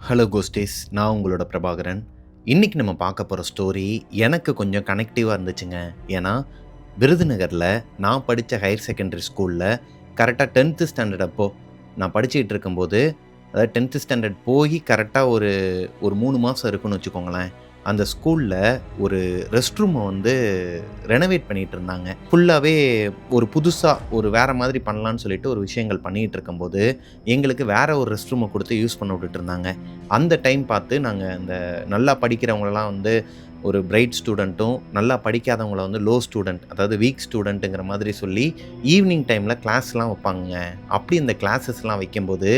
Hello கோஸ்டேஸ், நான் உங்களோட பிரபாகரன். இன்றைக்கி நம்ம பார்க்க போகிற ஸ்டோரி எனக்கு கொஞ்சம் கனெக்டிவாக இருந்துச்சுங்க. ஏன்னா விருதுநகரில் நான் படித்த ஹையர் செகண்டரி ஸ்கூலில் கரெக்டாக 10th ஸ்டாண்டர்ட் அப்போது நான் படிச்சுக்கிட்டு இருக்கும்போது, அதாவது 10th ஸ்டாண்டர்ட் போய் கரெக்டாக ஒரு ஒரு 3 மாதம் இருக்குன்னு வச்சுக்கோங்களேன். அந்த ஸ்கூலில் ஒரு ரெஸ்ட் ரூமை வந்து ரெனோவேட் பண்ணிகிட்டு இருந்தாங்க. ஃபுல்லாகவே ஒரு புதுசாக ஒரு வேறு மாதிரி பண்ணலான்னு சொல்லிட்டு ஒரு விஷயங்கள் பண்ணிகிட்டு இருக்கும்போது, எங்களுக்கு வேறு ஒரு ரெஸ்ட் ரூமை கொடுத்து யூஸ் பண்ண விட்டுட்டு இருந்தாங்க. அந்த டைம் பார்த்து நாங்கள் இந்த நல்லா படிக்கிறவங்களெல்லாம் வந்து ஒரு பிரைட் ஸ்டூடெண்ட்டும், நல்லா படிக்காதவங்கள வந்து லோ ஸ்டூடெண்ட், அதாவது வீக் ஸ்டூடெண்ட்டுங்கிற மாதிரி சொல்லி ஈவினிங் டைமில் கிளாஸ்லாம் வைப்பாங்கங்க. அப்படி இந்த கிளாஸஸ்லாம் வைக்கும்போது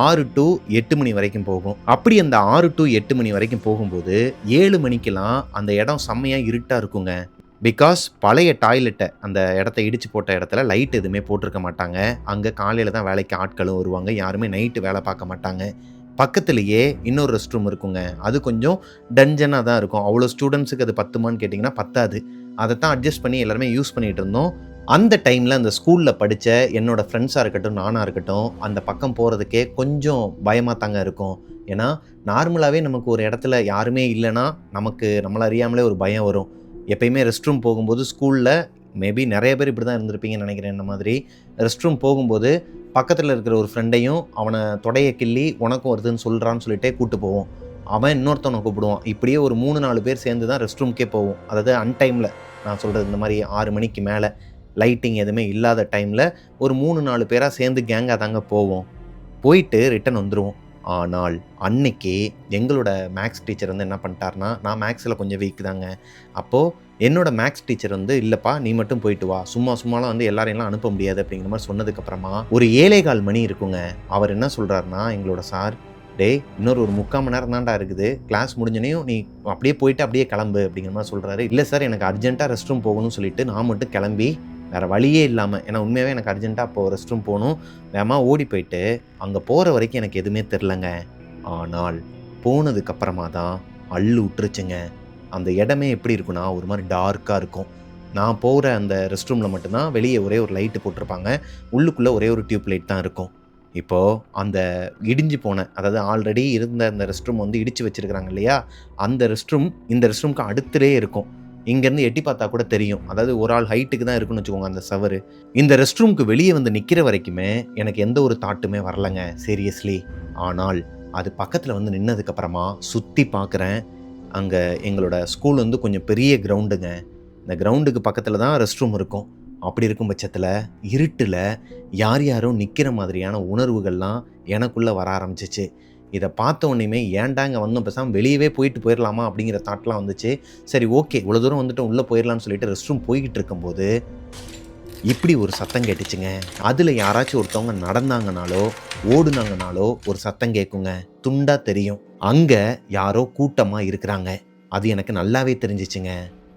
6 to 8 மணி வரைக்கும் போகும். அப்படி அந்த 6 to 8 மணி வரைக்கும் போகும்போது 7 மணிக்கெல்லாம் அந்த இடம் செம்மையாக இருட்டாக இருக்குங்க. பிகாஸ் பழைய டாய்லெட்டை, அந்த இடத்த இடித்து போட்ட இடத்துல லைட் எதுவுமே போட்டிருக்க மாட்டாங்க. அங்கே காலையில் தான் வேலைக்கு ஆட்களும் வருவாங்க. யாருமே நைட்டு வேலை பார்க்க மாட்டாங்க. பக்கத்துலேயே இன்னொரு ரெஸ்ட் ரூம் இருக்குங்க. அது கொஞ்சம் டஞ்சனாக தான் இருக்கும். அவ்வளோ ஸ்டூடெண்ட்ஸுக்கு அது பத்துமான்னு கேட்டிங்கன்னா பத்தாது. அதை தான் அட்ஜஸ்ட் பண்ணி எல்லாருமே யூஸ் பண்ணிகிட்டு இருந்தோம். அந்த டைமில் அந்த ஸ்கூலில் படித்த என்னோடய ஃப்ரெண்ட்ஸாக இருக்கட்டும், நானாக இருக்கட்டும், அந்த பக்கம் போகிறதுக்கே கொஞ்சம் பயமாக தாங்க இருக்கும். ஏன்னா நார்மலாகவே நமக்கு ஒரு இடத்துல யாருமே இல்லைன்னா நமக்கு நம்மளை அறியாமலே ஒரு பயம் வரும். எப்பயுமே ரெஸ்ட் ரூம் போகும்போது ஸ்கூலில் மேபி நிறைய பேர் இப்படி தான் இருந்திருப்பீங்கன்னு நினைக்கிறேன். இந்த மாதிரி ரெஸ்ட் ரூம் போகும்போது பக்கத்தில் இருக்கிற ஒரு ஃப்ரெண்டையும் அவனை தொடையை கிள்ளி உனக்கும் வருதுன்னு சொல்கிறான்னு சொல்லிட்டே கூப்பிட்டு போவோம். அவன் இன்னொருத்தவனை கூப்பிடுவான். இப்படியே ஒரு 3-4 பேர் சேர்ந்து தான் ரெஸ்ட் ரூம்க்கே போவோம். அதாவது அன்டைமில் நான் சொல்கிறது, இந்த மாதிரி 6 மணிக்கு மேலே லைட்டிங் எதுவுமே இல்லாத டைமில் ஒரு 3-4 பேராக சேர்ந்து கேங்காக தாங்க போவோம். போயிட்டு ரிட்டன் வந்துடுவோம். ஆனால் அன்னைக்கு எங்களோட மேக்ஸ் டீச்சர் வந்து என்ன பண்ணிட்டார்னா, நான் மேக்ஸில் கொஞ்சம் வீக் தாங்க. அப்போது என்னோடய மேக்ஸ் டீச்சர் வந்து, இல்லைப்பா நீ மட்டும் போயிட்டு வா, சும்மாலாம் வந்து எல்லாரையெல்லாம் அனுப்ப முடியாது அப்படிங்கிற மாதிரி சொன்னதுக்கப்புறமா ஒரு 7:15 மணி இருக்குங்க. அவர் என்ன சொல்கிறாருன்னா, எங்களோட சார், டேய் இன்னொரு ஒரு 3/4 மணி நேரம் தான்டா இருக்குது, கிளாஸ் முடிஞ்சனையும் நீ அப்படியே போயிட்டு அப்படியே கிளம்பு அப்படிங்கிற மாதிரி சொல்கிறாரு. இல்லை சார் எனக்கு அர்ஜென்ட்டாக ரெஸ்ட் ரூம் போகணும்னு சொல்லிட்டு நான் மட்டும் கிளம்பி வேறு வழியே இல்லாமல், ஏன்னா உண்மையாகவே எனக்கு அர்ஜென்ட்டாக அப்போது ரெஸ்ட் ரூம் போகணும், வேகமாக ஓடி போயிட்டு அங்கே போகிற வரைக்கும் எனக்கு எதுவுமே தெரிலங்க. ஆனால் போனதுக்கப்புறமா தான் அள்ளு விட்டுருச்சுங்க. அந்த இடமே எப்படி இருக்குன்னா ஒரு மாதிரி டார்க்காக இருக்கும். நான் போகிற அந்த ரெஸ்ட் ரூமில் மட்டும்தான் வெளியே ஒரே ஒரு லைட்டு போட்டிருப்பாங்க. உள்ளுக்குள்ளே ஒரே ஒரு டியூப் லைட் தான் இருக்கும். இப்போது அந்த இடிஞ்சு போன, அதாவது ஆல்ரெடி இருந்த அந்த ரெஸ்ட் ரூம் வந்து இடித்து வச்சுருக்கிறாங்க இல்லையா, அந்த ரெஸ்ட் ரூம் இந்த ரெஸ்ட் ரூமுக்கு அடுத்துலே இருக்கும். இங்கேருந்து எட்டி பார்த்தா கூட தெரியும். அதாவது ஒரு ஆள் ஹைட்டுக்கு தான் இருக்குன்னு வச்சுக்கோங்க அந்த சவரு. இந்த ரெஸ்ட் ரூமுக்கு வெளியே வந்து நிற்கிற வரைக்குமே எனக்கு எந்த ஒரு தாட்டுமே வரலைங்க, சீரியஸ்லி. ஆனால் அது பக்கத்தில் வந்து நின்னதுக்கப்புறமா சுற்றி பார்க்குறேன். அங்கே எங்களோட ஸ்கூல் வந்து கொஞ்சம் பெரிய கிரவுண்டுங்க. இந்த கிரவுண்டுக்கு பக்கத்தில் தான் ரெஸ்ட் ரூம் இருக்கும். அப்படி இருக்கும் பட்சத்தில் இருட்டில் யாரும் நிற்கிற மாதிரியான உணர்வுகள்லாம் எனக்குள்ளே வர ஆரம்பிச்சிச்சு. இதை பார்த்த உடனேயுமே ஏன்டா இங்கே வந்தோம், பேசாமல் வெளியவே போயிடலாமா அப்படிங்கிற தாட்லாம் வந்துச்சு. சரி ஓகே, இவ்வளோ தூரம் வந்துட்டு உள்ளே போயிடலான்னு சொல்லிட்டு ரெஸ்ட் ரூம் போய்கிட்டு இருக்கும்போது இப்படி ஒரு சத்தம் கேட்டுச்சுங்க. அதில் யாராச்சும் ஒருத்தவங்க நடந்தாங்கனாலோ ஓடுனாங்கனாலோ ஒரு சத்தம் கேட்குங்க, துண்டாக தெரியும். அங்கே யாரோ கூட்டமாக இருக்கிறாங்க. அது எனக்கு நல்லாவே தெரிஞ்சிச்சுங்க.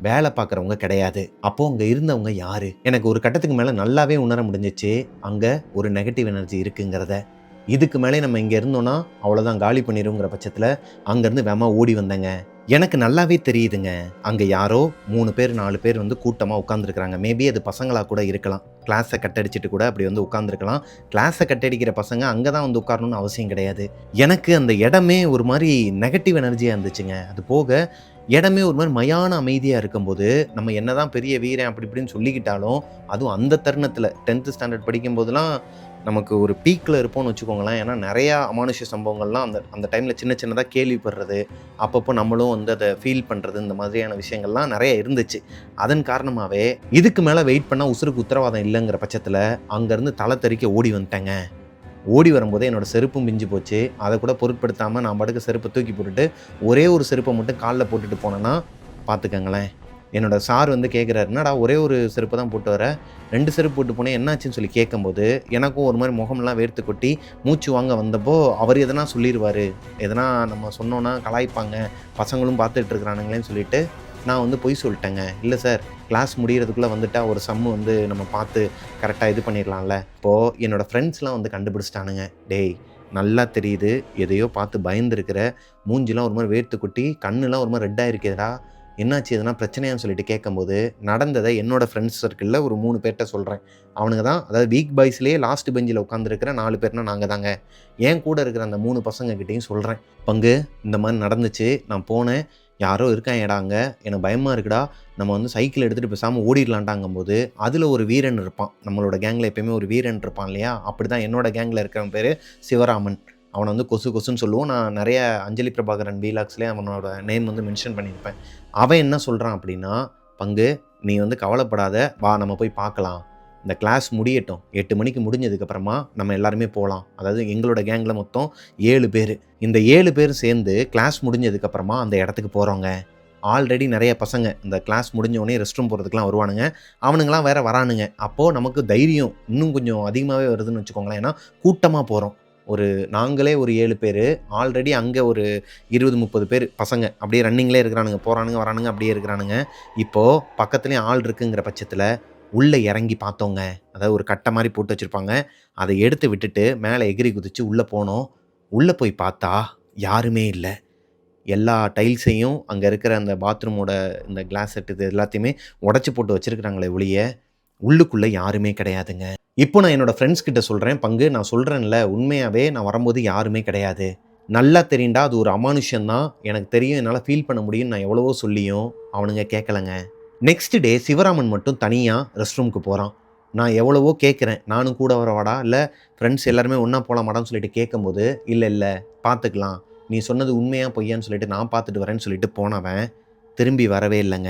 வேலை பார்க்குறவங்க கிடையாது. அப்போது அங்கே இருந்தவங்க யார்? எனக்கு ஒரு கட்டத்துக்கு மேலே நல்லாவே உணர முடிஞ்சிச்சு அங்கே ஒரு நெகட்டிவ் எனர்ஜி இருக்குங்கிறத. இதுக்கு மேலே நம்ம இங்கே இருந்தோன்னா அவ்வளோதான், காலி பண்ணிடுங்கிற பட்சத்தில் அங்கேருந்து வேகமாக ஓடி வந்தேங்க. எனக்கு நல்லாவே தெரியுதுங்க, அங்கே யாரோ 3 பேர் 4 பேர் வந்து கூட்டமாக உட்காந்துருக்குறாங்க. மேபி அது பசங்களாக கூட இருக்கலாம். கிளாஸை கட்டடிச்சிட்டு கூட அப்படி வந்து உட்காந்துருக்கலாம். கிளாஸை கட்டடிக்கிற பசங்க அங்கே தான் வந்து உட்காரணும்னு அவசியம் கிடையாது. எனக்கு அந்த இடமே ஒரு மாதிரி நெகட்டிவ் எனர்ஜியாக இருந்துச்சுங்க. அது போக இடமே ஒரு மாதிரி மயான அமைதியாக இருக்கும்போது, நம்ம என்ன தான் பெரிய வீரன் அப்படி இப்படின்னு சொல்லிக்கிட்டாலும், அதுவும் அந்த தருணத்தில் 10th ஸ்டாண்டர்ட் படிக்கும்போதெல்லாம் நமக்கு ஒரு பீக்கில் இருப்போம்னு வச்சுக்கோங்களேன். ஏன்னா நிறையா அமானுஷ்ய சம்பவங்கள்லாம் அந்த அந்த டைமில் சின்னதாக கேள்விப்படுறது, அப்பப்போ நம்மளும் வந்து அதை ஃபீல் பண்ணுறது, இந்த மாதிரியான விஷயங்கள்லாம் நிறைய இருந்துச்சு. அதன் காரணமாகவே இதுக்கு மேலே வெயிட் பண்ணால் உசுருக்கு உத்தரவாதம் இல்லைங்கிற பட்சத்தில் அங்கேருந்து தலை தெறிக்க ஓடி வந்துட்டேங்க. ஓடி வரும்போதே என்னோடய செருப்பும் பிஞ்சு போச்சு. அதை கூட பொருட்படுத்தாமல் நான் பாட்டுக்கு செருப்பை தூக்கி போட்டுட்டு ஒரே ஒரு செருப்பை மட்டும் காலில் போட்டுட்டு போனேன்னா பார்த்துக்கங்களேன். என்னோடய சார் வந்து கேட்குறாரு, என்னடா ஒரே ஒரு செருப்பு தான் போட்டு வர, 2 செருப்பு போட்டு போனேன் என்னாச்சுன்னு சொல்லி கேட்கும்போது, எனக்கும் ஒரு மாதிரி முகமெல்லாம் வேர்த்து கொட்டி மூச்சு வாங்க வந்தப்போ அவர் எதனா சொல்லிடுவார், எதனா நம்ம சொன்னோன்னா கலாய்ப்பாங்க, பசங்களும் பார்த்துட்டு இருக்கிறானுங்களேன்னு சொல்லிட்டு நான் வந்து பொய் சொல்லிட்டேங்க. இல்லை சார், கிளாஸ் முடிகிறதுக்குள்ளே வந்துட்டால் ஒரு சம்மு வந்து நம்ம பார்த்து கரெக்டாக இது பண்ணிடலாம்ல. இப்போது என்னோடய ஃப்ரெண்ட்ஸ்லாம் வந்து கண்டுபிடிச்சிட்டானுங்க, டேய் நல்லா தெரியுது எதையோ பார்த்து பயந்துருக்கிற, மூஞ்சிலாம் ஒரு மாதிரி வேர்த்து கொட்டி கண்ணுலாம் ஒரு மாதிரி ரெட்டாக இருக்கிறதா, என்னாச்சு எதனா பிரச்சனையான்னு சொல்லிட்டு கேட்கும்போது, நடந்ததை என்னோட ஃப்ரெண்ட்ஸ் சர்க்கிள்ல ஒரு 3 பேர்ட்ட சொல்றேன். அவனுங்க தான் அதாவது வீக் பாய்ஸ்லயே லாஸ்ட் பெஞ்சில உட்காந்துருக்கிற 4 பேர்னா நாங்க தாங்க. என் கூட இருக்கிற அந்த 3 பசங்க கிட்டயும் சொல்றேன். "பங்கு இந்த மாரி நடந்துச்சு. நான் போனேன். யாரோ இருக்காய்ங்கடா அங்க. எனக்கு பயமா இருக்குடா. நம்ம வந்து சைக்கிள் எடுத்துட்டு பேசாம ஓடிடலான்டாங்கும்போது, அதுல ஒரு வீரன் இருப்பான். நம்மளோட கேங்ல எப்பயுமே ஒரு வீரன் இருப்பான் இல்லையா? அப்படிதான் என்னோட கேங்ல இருக்கிறவன் பேரு சிவராமன். அவன வந்து கொசு கொசுன்னு சொல்லுவோம். நான் நெறைய அஞ்சலி பிரபாகரன் வீலாக்ஸ்லயே அவனோட நேம் வந்து மென்ஷன் பண்ணியிருப்பேன். அவன் என்ன சொல்றான் அப்படின்னா, "பங்கு நீ வந்து கவலைப்படாத. வா நம்ம போய் பார்க்கலாம். இந்த கிளாஸ் முடியட்டும். 8 மணிக்கு முடிஞ்சதுக்கப்புறமா நம்ம எல்லாருமே போலாம்." அதாவது எங்களோட கேங்ல மொத்தம் 7 பேரு. இந்த 7 பேரும் சேர்ந்து கிளாஸ் முடிஞ்சதுக்கப்புறமா அந்த இடத்துக்கு போறோங்க. ஆல்ரெடி நெறைய பசங்க இந்த கிளாஸ் முடிஞ்ச உடனே ரெஸ்ட் ரூம் போறதுக்குலாம் வருவானுங்க. அவனுங்கலாம் வேற வரானுங்க. அப்போ நமக்கு தைரியம் இன்னும் கொஞ்சம் அதிகமாவே வருதுன்னு வச்சுக்கோங்களேன். ஏன்னா கூட்டமா போறோம். நாங்களே ஒரு 7 பேரு. ஆல்ரெடி அங்க ஒரு 20, 30 பேரு பசங்க. அப்படியே ரன்னிங்லயே இருக்கிறானுங்க. போறானுங்க, வரானுங்க அப்படியே இருக்கிறானுங்க. இப்போ பக்கத்துலயும் ஆள் இருக்குங்கிற பட்சத்துல உள்ள இறங்கி பார்த்தோங்க. அதாவது ஒரு கட்ட மாரி போட்டு வச்சிருப்பாங்க. அத எடுத்து விட்டுட்டு மேல எகிறி குதிச்சு உள்ள போனோம். உள்ள போய் பார்த்தா யாருமே இல்ல. எல்லா டைல்ஸையும் அங்க இருக்கிற அந்த பாத்ரூமோட இந்த கிளாஸ் செட் இது எல்லாத்தையுமே உடைச்சு போட்டு வச்சிருக்காங்களே ஒழிய, உள்ளுக்குள்ள யாருமே கிடையாதுங்க. இப்போ நான் என்னோட ஃப்ரெண்ட்ஸ் கிட்ட சொல்றேன், "பங்கு நான் சொல்றேன்ல, உண்மையாவே நான் வரும்போது யாருமே கிடையாது. நல்லா தெரியும்டா அது ஒரு அமானுஷ்யம் தான். எனக்கு தெரியும். என்னால ஃபீல் பண்ண முடியும்னு நான் எவ்வளவோ சொல்லியும் அவனுங்க கேட்கலங்க." நெக்ஸ்ட் டே சிவராமன் மட்டும் தனியா ரெஸ்ட் ரூமுக்கு போறான். நான் எவ்வளவோ கேட்கிறேன். "நானும் கூட வரவாடா? இல்ல ஃப்ரெண்ட்ஸ் எல்லாருமே ஒண்ணா போலாமாடான்னு?" சொல்லிட்டு கேட்கும்போது, "இல்ல, இல்ல பார்த்துக்கலாம். நீ சொன்னது உண்மையா பொய்யான்னு சொல்லிட்டு நான் பார்த்துட்டு வரேன்னு" சொல்லிட்டு போனவன், திரும்பி வரவே இல்லங்க.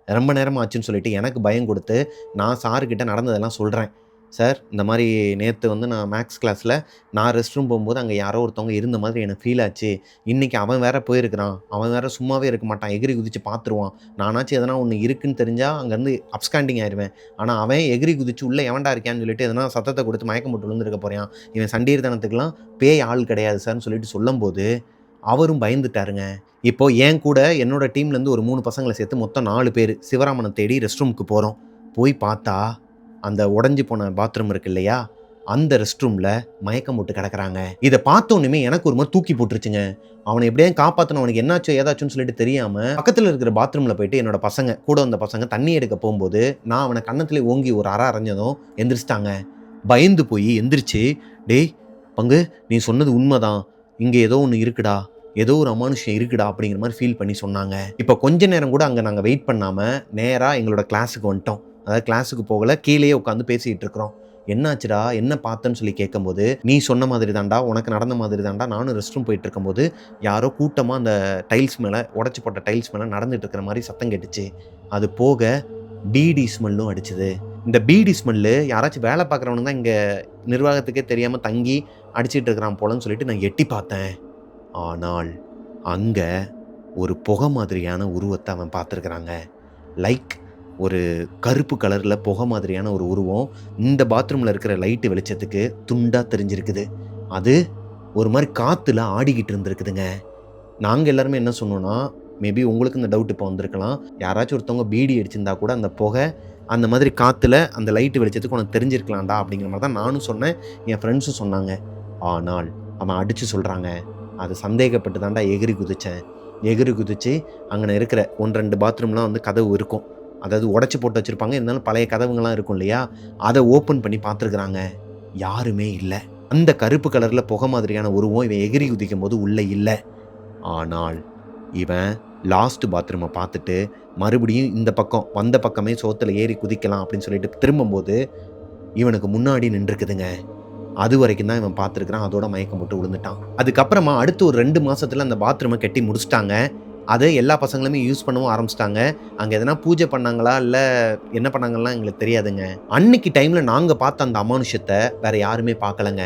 ரொம்ப நேரம் ஆச்சுன்னு சொல்லிட்டு எனக்கு பயம் குடுத்து, நான் சார் கிட்ட நடந்ததெல்லாம் சொல்றேன். "சார், இந்த மாரி நேத்து வந்து நான் மேத்ஸ் கிளாஸ்ல நான் ரெஸ்ட் ரூம் போம்போது அங்க யாரோ ஒருத்தவங்க இருந்த மாதிரி எனக்கு ஃபீல் ஆச்சு. இன்னைக்கு அவன் வேற போயிருக்கிறான். அவன் வேற சும்மாவே இருக்க மாட்டான். எகிறி குதிச்சு பார்த்துருவான். நானாச்சும் எதனா ஒண்ணு இருக்குன்னு தெரிஞ்சா அங்கருந்து அப்ஸ்காண்டிங் ஆயிருவேன். ஆனா அவன் எகிறி குதிச்சு உள்ள எவன்டா இருக்கான்னு சொல்லிட்டு எதனா சத்தத்த குடுத்து மயக்கம் போட்டு விழுந்திருக்க போறான். இவன் சண்டீர்த்தனத்துக்குலாம் பேய் ஆள் கிடையாது சார்ன்னு" சொல்லிட்டு சொல்லும்போது, அவரும் பயந்துட்டாருங்க. இப்போ என் கூட என்னோட டீம்லேருந்து ஒரு 3 பசங்கள சேர்த்து மொத்தம் 4 பேரு சிவராமன தேடி ரெஸ்ட் ரூமுக்கு போறோம். போய் பார்த்தா, அந்த உடைஞ்சு போன பாத்ரூம் இருக்கு இல்லையா? அந்த ரெஸ்ட் ரூம்ல மயக்கம் போட்டு கிடக்குறாங்க. இத பார்த்தோனயுமே எனக்கு ஒரு மாரி தூக்கி போட்டுருச்சுங்க. அவன எப்படியாவது காப்பாத்தணும். அவனுக்கு என்னாச்சோ, ஏதாச்சோன்னு சொல்லிட்டு தெரியாம, பக்கத்துல இருக்கிற பாத்ரூம்ல போயிட்டு என்னோட பசங்க, கூட வந்த பசங்க தண்ணி எடுக்க போம்போது, நான் அவன கன்னத்திலே ஓங்கி ஒரு அற அறைஞ்சதும் எந்திரிச்சுட்டாங்க. பயந்து போயி எந்திரிச்சு, "டேய் பங்கு, நீ சொன்னது உண்மதான். இங்க ஏதோ ஒண்ணு இருக்குடா. ஏதோ ஒரு அமானுஷ்யம் இருக்குடா" அப்படிங்கிற மாரி ஃபீல் பண்ணி சொன்னாங்க. இப்ப கொஞ்ச நேரம் கூட அங்க நாங்க வெயிட் பண்ணாம, நேரா எங்களோட கிளாஸுக்கு வந்துட்டோம். அதாவது கிளாஸுக்கு போகல, கீழயே உட்காந்து பேசிட்டு இருக்கிறோம். "என்னாச்சுடா? என்ன பார்த்தன்னு?" சொல்லி கேட்கும்போது, "நீ சொன்ன மாதிரி தான்டா. உனக்கு நடந்த மாதிரி தான்டா. நானும் ரெஸ்ட் ரூம் போயிட்டு இருக்கும்போது, யாரோ கூட்டமா அந்த டைல்ஸ் மேல, உடைச்சு போட்ட டைல்ஸ் மேல நடந்துட்டு இருக்கிற மாரி சத்தம் கேட்டுச்சு. அது போக பீடி ஸ்மெல்லும் அடிச்சுது. இந்த பீடி ஸ்மெல்லு யாராச்சும் வேலை பார்க்குறவனுங்க தான் இங்க நிர்வாகத்துக்கே தெரியாம தங்கி அடிச்சிட்டு இருக்கிறான் போலன்னு சொல்லிட்டு நான் எட்டி பார்த்தேன். ஆனால் அங்க ஒரு புகை மாதிரியான உருவத்த அவன் பார்த்துருக்கிறாங்க. லைக் ஒரு கருப்பு கலர்ல புகை மாதிரியான ஒரு உருவம் இந்த பாத்ரூம்ல இருக்கிற லைட்டு வெளிச்சத்துக்கு துண்டா தெரிஞ்சிருக்குது. அது ஒரு மாரி காத்துல ஆடிக்கிட்டு இருந்திருக்குதுங்க. நாங்க எல்லாருமே என்ன சொன்னோம்னா, மேபி உங்களுக்கு இந்த டவுட் இப்போ வந்திருக்கலாம். யாராச்சும் ஒருத்தவங்க பீடி அடிச்சிருந்தா கூட அந்த புகை அந்த மாதிரி காத்துல அந்த லைட்டு வெளிச்சத்துக்கு உனக்கு தெரிஞ்சிருக்கலாம்டா அப்படிங்கிற மாரி தான் நானும் சொன்னேன். என் ஃப்ரெண்ட்ஸும் சொன்னாங்க. ஆனால் அவன் அடிச்சு சொல்றாங்க, "அது சந்தேகப்பட்டு தான்டா எகிறி குதிச்சேன். எகிறி குதிச்சு அங்கன இருக்கிற 1, 2 பாத்ரூம்லாம் வந்து கதவு இருக்கும். அதாவது உடைச்சு போட்டு வச்சிருப்பாங்க. இருந்தாலும் பழைய கதவுங்கலாம் இருக்கும் இல்லையா? அத ஓப்பன் பண்ணி பார்த்துருக்குறாங்க. யாருமே இல்ல. அந்த கருப்பு கலர்ல புகை மாதிரியான உருவம் இவன் எகிறி குதிக்கும்போது உள்ள இல்ல. ஆனால் இவன் லாஸ்ட் பாத்ரூம பார்த்துட்டு மறுபடியும் இந்த பக்கம் வந்த பக்கமே சோத்துல ஏறி குதிக்கலாம் அப்படின்னு சொல்லிட்டு திரும்பும்போது, இவனுக்கு முன்னாடி நின்றுக்குதுங்க. அதுவரைக்கும் தான் இவன் பார்த்துருக்கிறான். அதோட மயக்கம் போட்டு விழுந்துட்டான். அதுக்கப்புறமா அடுத்து ஒரு 2 மாசத்துல அந்த பாத்ரூம கட்டி முடிச்சுட்டாங்க. அத எல்லா பசங்களுமே யூஸ் பண்ணவும் ஆரம்பிச்சுட்டாங்க. அங்க எதனா பூஜை பண்ணாங்களா? இல்ல என்ன பண்ணாங்கன்லாம் எங்களுக்கு தெரியாதுங்க. அன்னைக்கு டைம்ல நாங்க பார்த்த அந்த அமானுஷ்யத்த வேற யாருமே பார்க்கலங்க.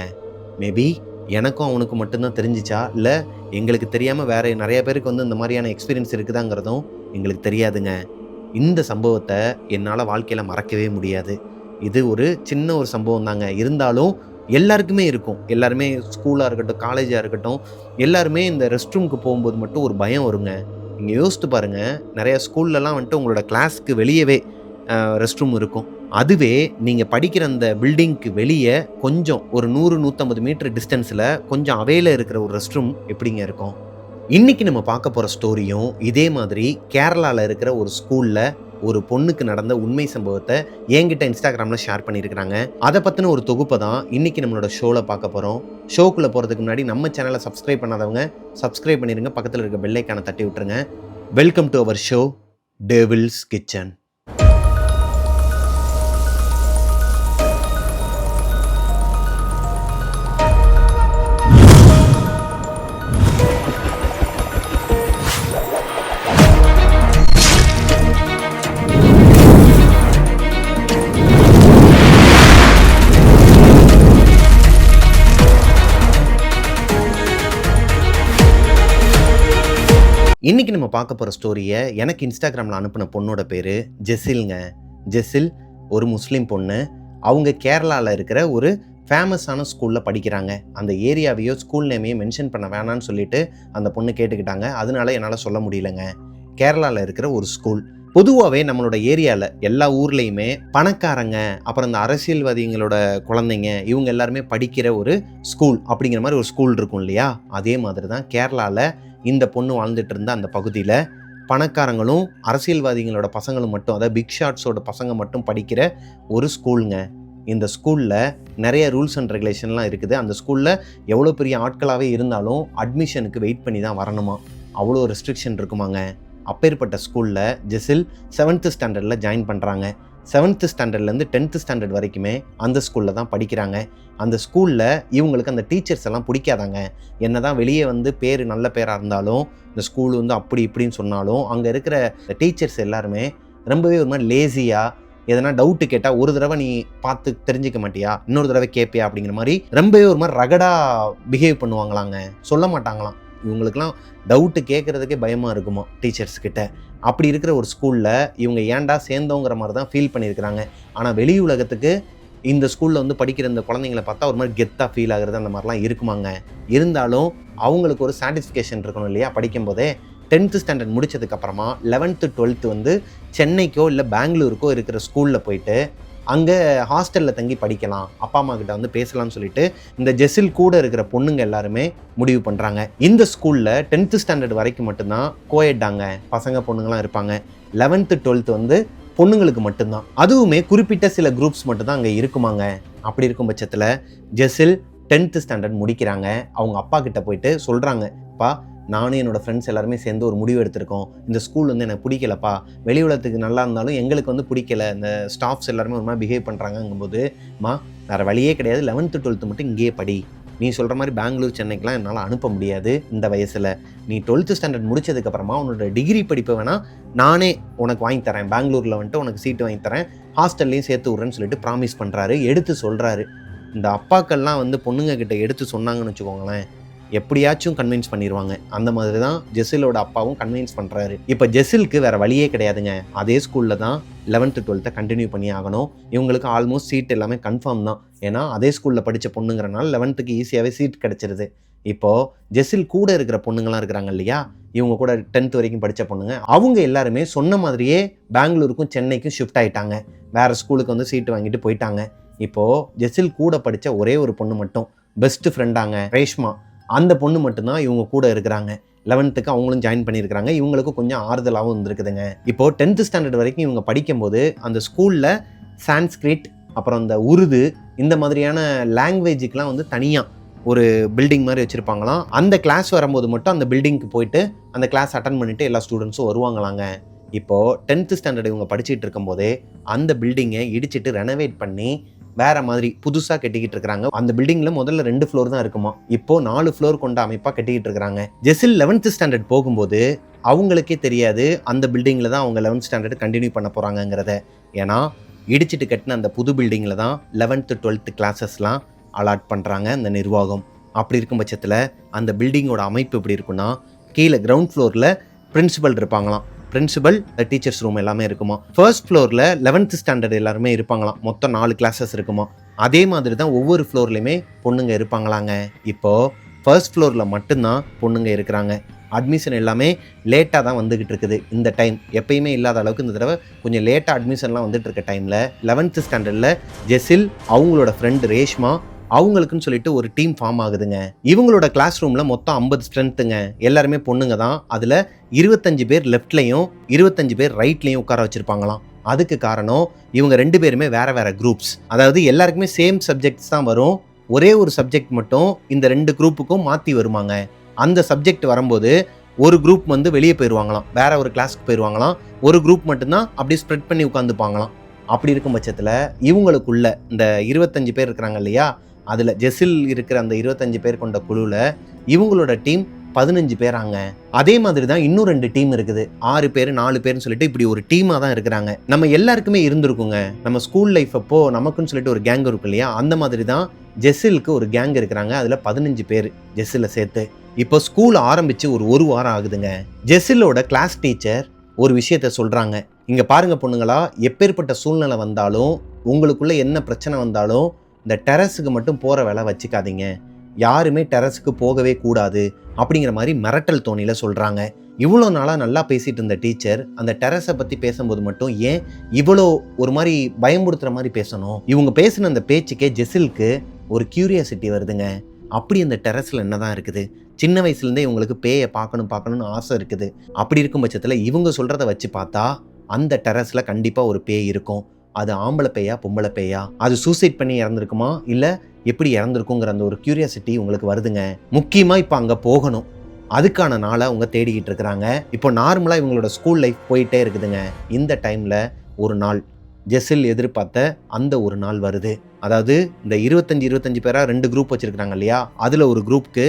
மேபி எனக்கும் அவனுக்கும் மட்டும் தான் தெரிஞ்சுச்சா? இல்ல எங்களுக்கு தெரியாம வேற நெறைய பேருக்கு வந்து இந்த மாரியான எக்ஸ்பீரியன்ஸ் இருக்குதாங்கிறதும் எங்களுக்கு தெரியாதுங்க. இந்த சம்பவத்த என்னால வாழ்க்கையில மறக்கவே முடியாது. இது ஒரு சின்ன ஒரு சம்பவம் தாங்க. இருந்தாலும் எல்லாருக்குமே இருக்கும். எல்லாருமே ஸ்கூலா இருக்கட்டும், காலேஜா இருக்கட்டும், எல்லாருமே இந்த ரெஸ்ட் ரூம்க்கு போகும்போது மட்டும் ஒரு பயம் வருங்க. நீங்க யோசித்து பாருங்க, நெறைய ஸ்கூல்லலாம் வந்துட்டு உங்களோட கிளாஸ்க்கு வெளியவே ரெஸ்ட் ரூம் இருக்கும். அதுவே நீங்க படிக்கிற அந்த பில்டிங்க்கு வெளிய கொஞ்சம் ஒரு 100, 150 மீட்டர் டிஸ்டன்ஸ்ல கொஞ்சம் அவேல இருக்கிற ஒரு ரெஸ்ட் ரூம் எப்படிங்க இருக்கும்? இன்னைக்கு நம்ம பார்க்க போகிற ஸ்டோரியும் இதே மாதிரி கேரளாவில் இருக்கிற ஒரு ஸ்கூலில் ஒரு பொண்ணுக்கு நடந்த உண்மை சம்பவத்தை என்கிட்ட இன்ஸ்டாகிராமில் ஷேர் பண்ணியிருக்கிறாங்க. அதை பற்றின ஒரு தொகுப்பை தான் இன்னைக்கு நம்மளோட ஷோவில் பார்க்க போகிறோம். ஷோக்குள்ளே போகிறதுக்கு முன்னாடி நம்ம சேனலை சப்ஸ்கிரைப் பண்ணாதவங்க சப்ஸ்கிரைப் பண்ணிடுங்க, பக்கத்தில் இருக்க பெல் ஐக்கானை தட்டி விட்டுருங்க. Welcome to our show Devil's Kitchen. இன்றைக்கி நம்ம பார்க்க போகிற ஸ்டோரியை எனக்கு இன்ஸ்டாகிராமில் அனுப்பின பொண்ணோட பேர் ஜெசில்ங்க. ஜெசில் ஒரு முஸ்லீம் பொண்ணு. அவங்க கேரளாவில் இருக்கிற ஒரு ஃபேமஸான ஸ்கூலில் படிக்கிறாங்க. அந்த ஏரியாவையோ ஸ்கூல் நேமையோ மென்ஷன் பண்ண வேணான்னு சொல்லிட்டு அந்த பொண்ணு கேட்டுக்கிட்டாங்க. அதனால என்னால் சொல்ல முடியலைங்க. கேரளாவில் இருக்கிற ஒரு ஸ்கூல். பொதுவாகவே நம்மளோட ஏரியாவில் எல்லா ஊர்லேயுமே பணக்காரங்க, அப்புறம் இந்த அரசியல்வாதிகளோட குழந்தைங்க, இவங்க எல்லாருமே படிக்கிற ஒரு ஸ்கூல் அப்படிங்கிற மாதிரி ஒரு ஸ்கூல் இருக்கும் இல்லையா? அதே மாதிரி தான் கேரளாவில் இந்த பொண்ணு வாழ்ந்துட்டு இருந்த அந்த பகுதியில் பணக்காரங்களும் அரசியல்வாதிகளோட பசங்களும் மட்டும், அதாவது பிக் ஷாட்ஸோட பசங்க மட்டும் படிக்கிற ஒரு ஸ்கூலுங்க. இந்த ஸ்கூலில் நிறைய ரூல்ஸ் அண்ட் ரெகுலேஷன்லாம் இருக்குது. அந்த ஸ்கூலில் எவ்வளோ பெரிய ஆட்களாகவே இருந்தாலும் அட்மிஷனுக்கு வெயிட் பண்ணி தான் வரணுமா, அவ்வளோ ரெஸ்ட்ரிக்ஷன் இருக்குமாங்க. அப்பேற்பட்ட ஸ்கூலில் ஜெசில் 7th ஸ்டாண்டர்டில் ஜாயின் பண்ணுறாங்க. 7th ஸ்டாண்டர்ட்லேருந்து 10th ஸ்டாண்டர்ட் வரைக்குமே அந்த ஸ்கூலில் தான் படிக்கிறாங்க. அந்த ஸ்கூலில் இவங்களுக்கு அந்த டீச்சர்ஸ் எல்லாம் பிடிக்காதாங்க. என்ன தான் வெளியே வந்து பேர் நல்ல பேராக இருந்தாலும், இந்த ஸ்கூல் வந்து அப்படி இப்படின்னு சொன்னாலும், அங்கே இருக்கிற டீச்சர்ஸ் எல்லாருமே ரொம்பவே ஒரு மாதிரி லேசியாக, எதனா டவுட்டு கேட்டால் ஒரு தடவை நீ பார்த்து தெரிஞ்சிக்க மாட்டியா, இன்னொரு தடவை கேட்பியா அப்படிங்கிற மாதிரி ரொம்பவே ஒரு மாதிரி ரகடாக பிஹேவ் பண்ணுவாங்களாங்க. சொல்ல மாட்டாங்களாம். இவங்களுக்குலாம் டவுட்டு கேட்குறதுக்கே பயமாக இருக்குமா டீச்சர்ஸ்கிட்ட. அப்படி இருக்கிற ஒரு ஸ்கூலில் இவங்க ஏன்டா சேர்ந்தோங்கிற மாதிரி தான் ஃபீல் பண்ணியிருக்கிறாங்க. ஆனால் வெளி உலகத்துக்கு இந்த ஸ்கூலில் வந்து படிக்கிற இந்த குழந்தைங்களை பார்த்தா ஒரு மாதிரி கெத்தாக ஃபீல் ஆகுறது அந்த மாதிரிலாம் இருக்குமாங்க. இருந்தாலும் அவங்களுக்கு ஒரு சாட்டிஸ்ஃபிகேஷன் இருக்கணும் இல்லையா? படிக்கும்போதே 10th ஸ்டாண்டர்ட் முடித்ததுக்கப்புறமா 11th 12th வந்து சென்னைக்கோ இல்லை பெங்களூருக்கோ இருக்கிற ஸ்கூலில் போயிட்டு அங்கே ஹாஸ்டலில் தங்கி படிக்கலாம், அப்பா அம்மா கிட்ட வந்து பேசலாம்னு சொல்லிட்டு இந்த ஜெசில் கூட இருக்கிற பொண்ணுங்க எல்லாருமே முடிவு பண்ணுறாங்க. இந்த ஸ்கூலில் 10th ஸ்டாண்டர்ட் வரைக்கும் மட்டும்தான் கோயட்டாங்க, பசங்க பொண்ணுங்களாம் இருப்பாங்க. 11th 12th வந்து பொண்ணுங்களுக்கு மட்டும்தான். அதுவுமே குறிப்பிட்ட சில குரூப்ஸ் மட்டும்தான் அங்கே இருக்குமாங்க. அப்படி இருக்கும் பட்சத்தில் ஜெசில் 10th ஸ்டாண்டர்ட் முடிக்கிறாங்க. அவங்க அப்பா கிட்ட போயிட்டு சொல்கிறாங்க, அப்பா நானும் என்னோடய ஃப்ரெண்ட்ஸ் எல்லாருமே சேர்ந்து ஒரு முடிவு எடுத்திருக்கோம். இந்த ஸ்கூல் வந்து எனக்கு பிடிக்கலப்பா, வெளி உலகத்துக்கு நல்லா இருந்தாலும் எங்களுக்கு வந்து பிடிக்கல, இந்த ஸ்டாஃப்ஸ் எல்லாருமே ஒரு மாதிரி பிஹேவ் பண்ணுறாங்கங்கும்போது, வேறு வழியே கிடையாது, 11th 12th மட்டும் இங்கேயே படி. நீ சொல்கிற மாதிரி பெங்களூர் சென்னைக்கெலாம் என்னால் அனுப்ப முடியாது இந்த வயசில். நீ 12th ஸ்டாண்டர்ட் முடிச்சதுக்கப்புறமா உன்னோட டிகிரி படிப்பை வேணால் நானே உனக்கு வாங்கி தரேன், பெங்களூரில் வந்துட்டு உனக்கு சீட்டு வாங்கி தரேன், ஹாஸ்டல்லையும் சேர்த்து விட்றேன்னு சொல்லிட்டு ப்ராமிஸ் பண்ணுறாரு, எடுத்து சொல்கிறாரு. இந்த அப்பாக்கள்லாம் வந்து பொண்ணுங்க கிட்ட எடுத்து சொன்னாங்கன்னு வச்சுக்கோங்களேன், எப்படியாச்சும் கன்வின்ஸ் பண்ணிடுவாங்க. அந்த மாதிரி தான் ஜெசிலோட அப்பாவும் கன்வின்ஸ் பண்ணுறாரு. இப்போ ஜெசிலுக்கு வேறு வழியே கிடையாதுங்க. அதே ஸ்கூலில் தான் 11th 12th கண்டினியூ பண்ணி ஆகணும். இவங்களுக்கு ஆல்மோஸ்ட் சீட் எல்லாமே கன்ஃபார்ம் தான். ஏன்னா அதே ஸ்கூலில் படித்த பொண்ணுங்கிறனால 11th ஈஸியாகவே சீட் கிடச்சிருது. இப்போது ஜெசில் கூட இருக்கிற பொண்ணுங்களாம் இருக்கிறாங்க இல்லையா, இவங்க கூட 10th வரைக்கும் படித்த பொண்ணுங்க, அவங்க எல்லாருமே சொன்ன மாதிரியே பெங்களூருக்கும் சென்னைக்கும் ஷிஃப்ட் ஆகிட்டாங்க. வேறு ஸ்கூலுக்கு வந்து சீட்டு வாங்கிட்டு போயிட்டாங்க. இப்போது ஜெசில் கூட படித்த ஒரே ஒரு பொண்ணு மட்டும் பெஸ்ட் ஃப்ரெண்டாங்க, ரேஷ்மா, அந்த பொண்ணு மட்டும்தான் இவங்க கூட இருக்கிறாங்க. 11th அவங்களும் ஜாயின் பண்ணியிருக்கிறாங்க. இவங்களுக்கும் கொஞ்சம் ஆறுதலாகவும் இருந்திருக்குதுங்க. இப்போது 10th ஸ்டாண்டர்ட் வரைக்கும் இவங்க படிக்கும்போது அந்த ஸ்கூலில் சான்ஸ்கிரிட், அப்புறம் இந்த உருது, இந்த மாதிரியான லாங்குவேஜுக்கெலாம் வந்து தனியாக ஒரு பில்டிங் மாதிரி வச்சுருப்பாங்களாம். அந்த கிளாஸ் வரும்போது மட்டும் அந்த பில்டிங்க்கு போயிட்டு அந்த கிளாஸ் அட்டன் பண்ணிவிட்டு எல்லா ஸ்டூடெண்ட்ஸும் வருவாங்களாங்க. இப்போது 10th ஸ்டாண்டர்ட் இவங்க படிச்சுட்டு இருக்கும்போதே அந்த பில்டிங்கை இடிச்சிட்டு ரெனோவேட் பண்ணி வேறு மாதிரி புதுசாக கட்டிக்கிட்டு இருக்கிறாங்க. அந்த பில்டிங்கில் முதல்ல 2 ஃப்ளோர் தான் இருக்குமா, இப்போது 4 ஃப்ளோர் கொண்ட அமைப்பாக கட்டிக்கிட்டு இருக்கிறாங்க. ஜெசில் 11th ஸ்டாண்டர்ட் போகும்போது அவங்களுக்கே தெரியாது அந்த பில்டிங்கில் தான் அவங்க 11th ஸ்டாண்டர்ட் கண்டினியூ பண்ண போகிறாங்கங்கிறத. ஏன்னா இடிச்சிட்டு கட்டின அந்த புது பில்டிங்கில் தான் 11th 12th கிளாஸஸ்லாம் அலாட் பண்ணுறாங்க அந்த நிர்வாகம். அப்படி இருக்கும் பட்சத்தில் அந்த பில்டிங்கோட அமைப்பு எப்படி இருக்குன்னா, கீழே கிரவுண்ட் ஃப்ளோரில் பிரின்சிபல் இருப்பாங்களாம், பிரின்சிபல் டீச்சர்ஸ் ரூம் எல்லாமே இருக்குமா. ஃபர்ஸ்ட் ஃப்ளோரில் 11th ஸ்டாண்டர்ட் எல்லாருமே இருப்பாங்களாம். மொத்தம் 4 கிளாஸஸ் இருக்குமா. அதே மாதிரி தான் ஒவ்வொரு ஃப்ளோர்லேயுமே பொண்ணுங்க இருப்பாங்களாங்க. இப்போது ஃபர்ஸ்ட் ஃப்ளோரில் மட்டும்தான் பொண்ணுங்க இருக்கிறாங்க. அட்மிஷன் எல்லாமே லேட்டாக தான் வந்துக்கிட்டு இருக்குது. இந்த டைம் எப்பயுமே இல்லாத அளவுக்கு இந்த தடவை கொஞ்சம் லேட்டாக அட்மிஷன்லாம் வந்துட்டு இருக்க டைமில் 11th ஸ்டாண்டர்டில் ஜெசில், அவங்களோட ஃப்ரெண்டு ரேஷ்மா, அவங்களுக்குன்னு சொல்லிட்டு ஒரு டீம் ஃபார்ம் ஆகுதுங்க. இவங்களோட கிளாஸ் ரூம்ல மொத்தம் 50 ஸ்ட்ரென்த்துங்க. எல்லாருமே பொண்ணுங்க தான். அதுல 25 பேர் லெஃப்ட்லயும் 25 பேர் ரைட்லயும் உட்கார வச்சிருப்பாங்களாம். அதுக்கு காரணம் இவங்க 2 பேருமே வேற வேற குரூப்ஸ். அதாவது எல்லாருக்குமே சேம் சப்ஜெக்ட்ஸ் தான் வரும். ஒரே ஒரு சப்ஜெக்ட் மட்டும் இந்த 2 குரூப்புக்கும் மாத்தி வருமாங்க. அந்த சப்ஜெக்ட் வரும்போது ஒரு குரூப் வந்து வெளியே போயிடுவாங்களாம், வேற ஒரு கிளாஸ்க்கு போயிடுவாங்களாம். ஒரு குரூப் மட்டும்தான் அப்படியே ஸ்ப்ரெட் பண்ணி உட்காந்துப்பாங்களாம். அப்படி இருக்கும் பட்சத்தில் இவங்களுக்குள்ள இந்த 25 பேர் இருக்கிறாங்க இல்லையா, அதில் ஜெசில் இருக்கிற அந்த 25 பேர் கொண்ட குழுவில் இவங்களோட டீம் 15 பேராங்க. அதே மாதிரி தான் இன்னும் 2 டீம் இருக்குது. 6 பேர் 4 பேர்னு சொல்லிட்டு இப்படி ஒரு டீமாக தான் இருக்கிறாங்க. நம்ம எல்லாருக்குமே இருந்திருக்குங்க. நம்ம ஸ்கூல் லைஃப் அப்போ நமக்குன்னு சொல்லிட்டு ஒரு கேங் இருக்கும் இல்லையா, அந்த மாதிரி தான் ஜெசிலுக்கு ஒரு கேங் இருக்கிறாங்க. அதில் 15 பேர் ஜெசிலை சேர்த்து. இப்போ ஸ்கூல் ஆரம்பிச்சு ஒரு வாரம் ஆகுதுங்க. ஜெசிலோட கிளாஸ் டீச்சர் ஒரு விஷயத்த சொல்றாங்க. இங்க பாருங்க பொண்ணுங்களா, எப்பேற்பட்ட சூழ்நிலை வந்தாலும் உங்களுக்குள்ள என்ன பிரச்சனை வந்தாலும் இந்த டெரஸுக்கு மட்டும் போற வேலை வச்சுக்காதீங்க. யாருமே டெரஸுக்கு போகவே கூடாது அப்படிங்கிற மாதிரி மிரட்டல் தோணியில சொல்றாங்க. இவ்வளோ நாளா நல்லா பேசிட்டு இருந்த டீச்சர் அந்த டெரஸை பத்தி பேசும்போது மட்டும் ஏன் இவ்வளோ ஒரு மாதிரி பயமுறுத்துற மாதிரி பேசணும்? இவங்க பேசின அந்த பேச்சுக்கே ஜெசிலுக்கு ஒரு கியூரியாசிட்டி வருதுங்க. அப்படி அந்த டெரஸில் என்னதான் இருக்குது? சின்ன வயசுலேருந்தே இவங்களுக்கு பேயை பார்க்கணும்னு ஆசை இருக்குது. அப்படி இருக்கும் பட்சத்தில் இவங்க சொல்கிறத வச்சு பார்த்தா அந்த டெரஸில் கண்டிப்பாக ஒரு பேய் இருக்கும். அது ஆம்பளை பேயா பொம்பளை பேயா? அது சூசைட் பண்ணி இறந்துருக்குமா இல்லை எப்படி இறந்துருக்குங்கிற அந்த ஒரு கியூரியாசிட்டி உங்களுக்கு வருதுங்க. முக்கியமாக இப்போ அங்கே போகணும். அதுக்கான நாளை அவங்க தேடிக்கிட்டு இருக்கிறாங்க. இப்போ நார்மலாக இவங்களோட ஸ்கூல் லைஃப் போயிட்டே இருக்குதுங்க. இந்த டைமில் ஒரு நாள் ஜெசில் எதிர்பார்த்த அந்த ஒரு நாள் வருது. அதாவது இந்த 25 பேரா 2 குரூப் வச்சிருக்காங்க இல்லையா, அதுல ஒரு குரூப்புக்கு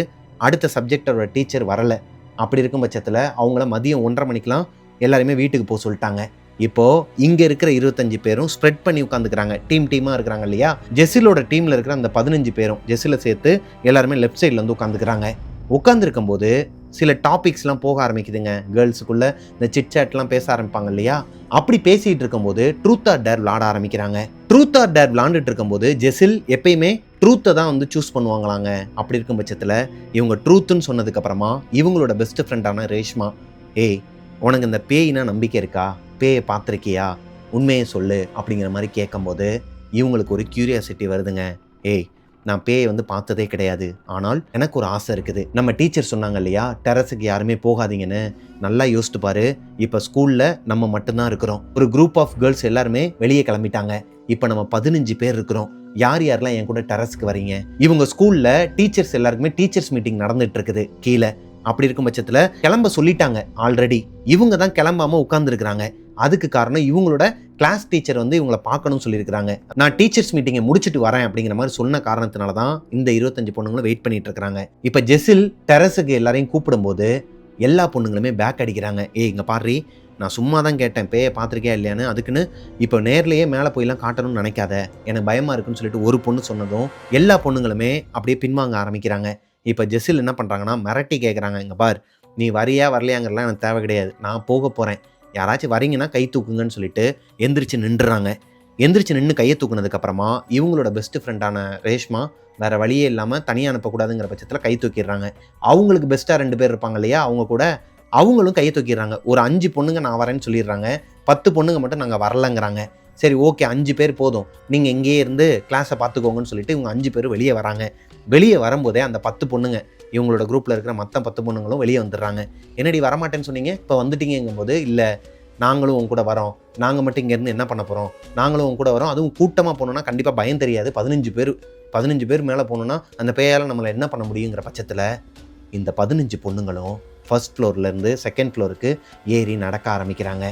அடுத்த சப்ஜெக்டோட டீச்சர் வரல. அப்படி இருக்கும் பட்சத்தில் அவங்கள மதியம் 1:30 மணிக்கெலாம் எல்லாருமே வீட்டுக்கு போக சொல்லிட்டாங்க. இப்போ இங்க இருக்கிற 25 பேரும் ஸ்ப்ரெட் பண்ணி உட்காந்துக்கிறாங்க. டீமா இருக்கிறாங்க இல்லையா, ஜெசிலோட டீம்ல இருக்கிற அந்த 15 பேரும் ஜெசில சேர்த்து எல்லாருமே லெஃப்ட் சைட்ல இருந்து உட்காந்துக்கிறாங்க. உட்காந்துருக்கும் போது சில டாபிக்ஸ்லாம் போக ஆரம்பிக்குதுங்க. கேர்ள்ஸுக்குள்ள இந்த சிட்சாட்லாம் பேச ஆரம்பிப்பாங்க இல்லையா, அப்படி பேசிட்டு இருக்கும்போது ட்ரூத் ஆர் டேர் விளாட ஆரம்பிக்கிறாங்க. ட்ரூத் ஆர் டேர் விளாண்டுட்டு இருக்கும்போது ஜெசில் எப்பயுமே ட்ரூத்தை தான் வந்து சூஸ் பண்ணுவாங்களாங்க. அப்படி இருக்கும் பட்சத்தில் இவங்க ட்ரூத்துன்னு சொன்னதுக்கு அப்புறமா இவங்களோட பெஸ்ட் ஃப்ரெண்டான ரேஷ்மா, ஏய் உனக்கு இந்த பேயினா நம்பிக்கை இருக்கா? பேயை பார்த்துருக்கியா? உண்மையை சொல்லு அப்படிங்கிற மாதிரி கேட்கும்போது இவங்களுக்கு ஒரு கியூரியாசிட்டி வருதுங்க. ஏய் நான் பேயை வந்து பார்த்ததே கிடையாது, ஆனால் எனக்கு ஒரு ஆசை இருக்குது. நம்ம டீச்சர் சொன்னாங்க இல்லையா, டெரஸுக்கு யாருமே போகாதீங்கன்னு. நல்லா யோசிச்சு பாரு, இப்போ ஸ்கூலில் நம்ம மட்டும்தான் இருக்கிறோம். ஒரு குரூப் ஆஃப் கேர்ள்ஸ் எல்லாருமே வெளியே கிளம்பிட்டாங்க. இப்போ நம்ம 15 பேர் இருக்கிறோம். யார் யாரெல்லாம் என் கூட டெரஸுக்கு வரீங்க? இவங்க ஸ்கூலில் டீச்சர்ஸ் எல்லாருக்குமே டீச்சர்ஸ் மீட்டிங் நடந்துட்டு இருக்குது கீழே. அப்படி இருக்கும் பட்சத்தில் கிளம்ப சொல்லிட்டாங்க ஆல்ரெடி. இவங்க தான் கிளம்பாம உட்கார்ந்துருக்கிறாங்க. அதுக்கு காரணம் இவங்களோட கிளாஸ் டீச்சர் வந்து இவங்களை பார்க்கணும்னு சொல்லியிருக்கிறாங்க. நான் டீச்சர்ஸ் மீட்டிங்கை முடிச்சுட்டு வரேன் அப்படிங்கிற மாதிரி சொன்ன காரணத்தினால தான் இந்த 25 பொண்ணுங்களும் வெயிட் பண்ணிட்டு இருக்கிறாங்க. இப்போ ஜெசில் டெரஸுக்கு எல்லாரையும் கூப்பிடும்போது எல்லா பொண்ணுங்களுமே பேக் அடிக்கிறாங்க. இங்கே பாரு, நான் சும்மா தான் கேட்டேன் பேயை பார்த்துருக்கே இல்லையான்னு. அதுக்குன்னு இப்போ நேர்லேயே மேலே போயெல்லாம் காட்டணும்னு நினைக்காத, எனக்கு பயமாக இருக்குன்னு சொல்லிட்டு ஒரு பொண்ணு சொன்னதும் எல்லா பொண்ணுங்களுமே அப்படியே பின்வாங்க ஆரம்பிக்கிறாங்க. இப்போ ஜெசில் என்ன பண்ணுறாங்கன்னா மிரட்டி கேட்குறாங்க, இங்கே பார், நீ வரியா வரலையாங்கிறலாம் எனக்கு தேவை கிடையாது, நான் போக போகிறேன், யாராச்சும் வரீங்கன்னா கை தூக்குங்கன்னு சொல்லிட்டு எந்திரிச்சு நின்றுறாங்க. எந்திரிச்சு நின்று கையை தூக்குனதுக்கப்புறமா இவங்களோட பெஸ்ட் ஃப்ரெண்டான ரேஷ்மா வேறு வழியே இல்லாமல் தனியாக அனுப்பக்கூடாதுங்கிற பட்சத்தில் கை தூக்கிடுறாங்க. அவங்களுக்கு பெஸ்ட்டாக 2 பேர் இருப்பாங்க இல்லையா, அவங்க கூட அவங்களும் கையை தூக்கிடுறாங்க. ஒரு 5 பொண்ணுங்க நான் வரேன்னு சொல்லிடுறாங்க. 10 பொண்ணுங்க மட்டும் நாங்கள் வரலைங்கிறாங்க. சரி ஓகே, 5 பேர் போதும், நீங்கள் இங்கேயே இருந்து கிளாஸை பார்த்துக்கோங்கன்னு சொல்லிட்டு இவங்க 5 பேர் வெளியே வராங்க. வெளியே வரும்போதே அந்த 10 பொண்ணுங்க, இவங்களோட குரூப்பில் இருக்கிற மற்ற 10 பொண்ணுங்களும் வெளியே வந்துடுறாங்க. என்னடி வரமாட்டேன்னு சொன்னீங்க, இப்போ வந்துட்டீங்கும்போது, இல்லை நாங்களும் உங்க கூட வரோம், நாங்கள் மட்டும் இங்கேருந்து என்ன பண்ண போகிறோம், நாங்களும் உங்க கூட வரோம், அதுவும் கூட்டமாக போனோன்னா கண்டிப்பாக பயம் தெரியாது, 15 பேர் மேலே போகணுன்னா அந்த பேயால் நம்மளை என்ன பண்ண முடியுங்கிற பட்சத்தில் இந்த 15 பொண்ணுங்களும் ஃபர்ஸ்ட் ஃப்ளோர்லேருந்து செகண்ட் ஃப்ளோருக்கு ஏறி நடக்க ஆரம்பிக்கிறாங்க.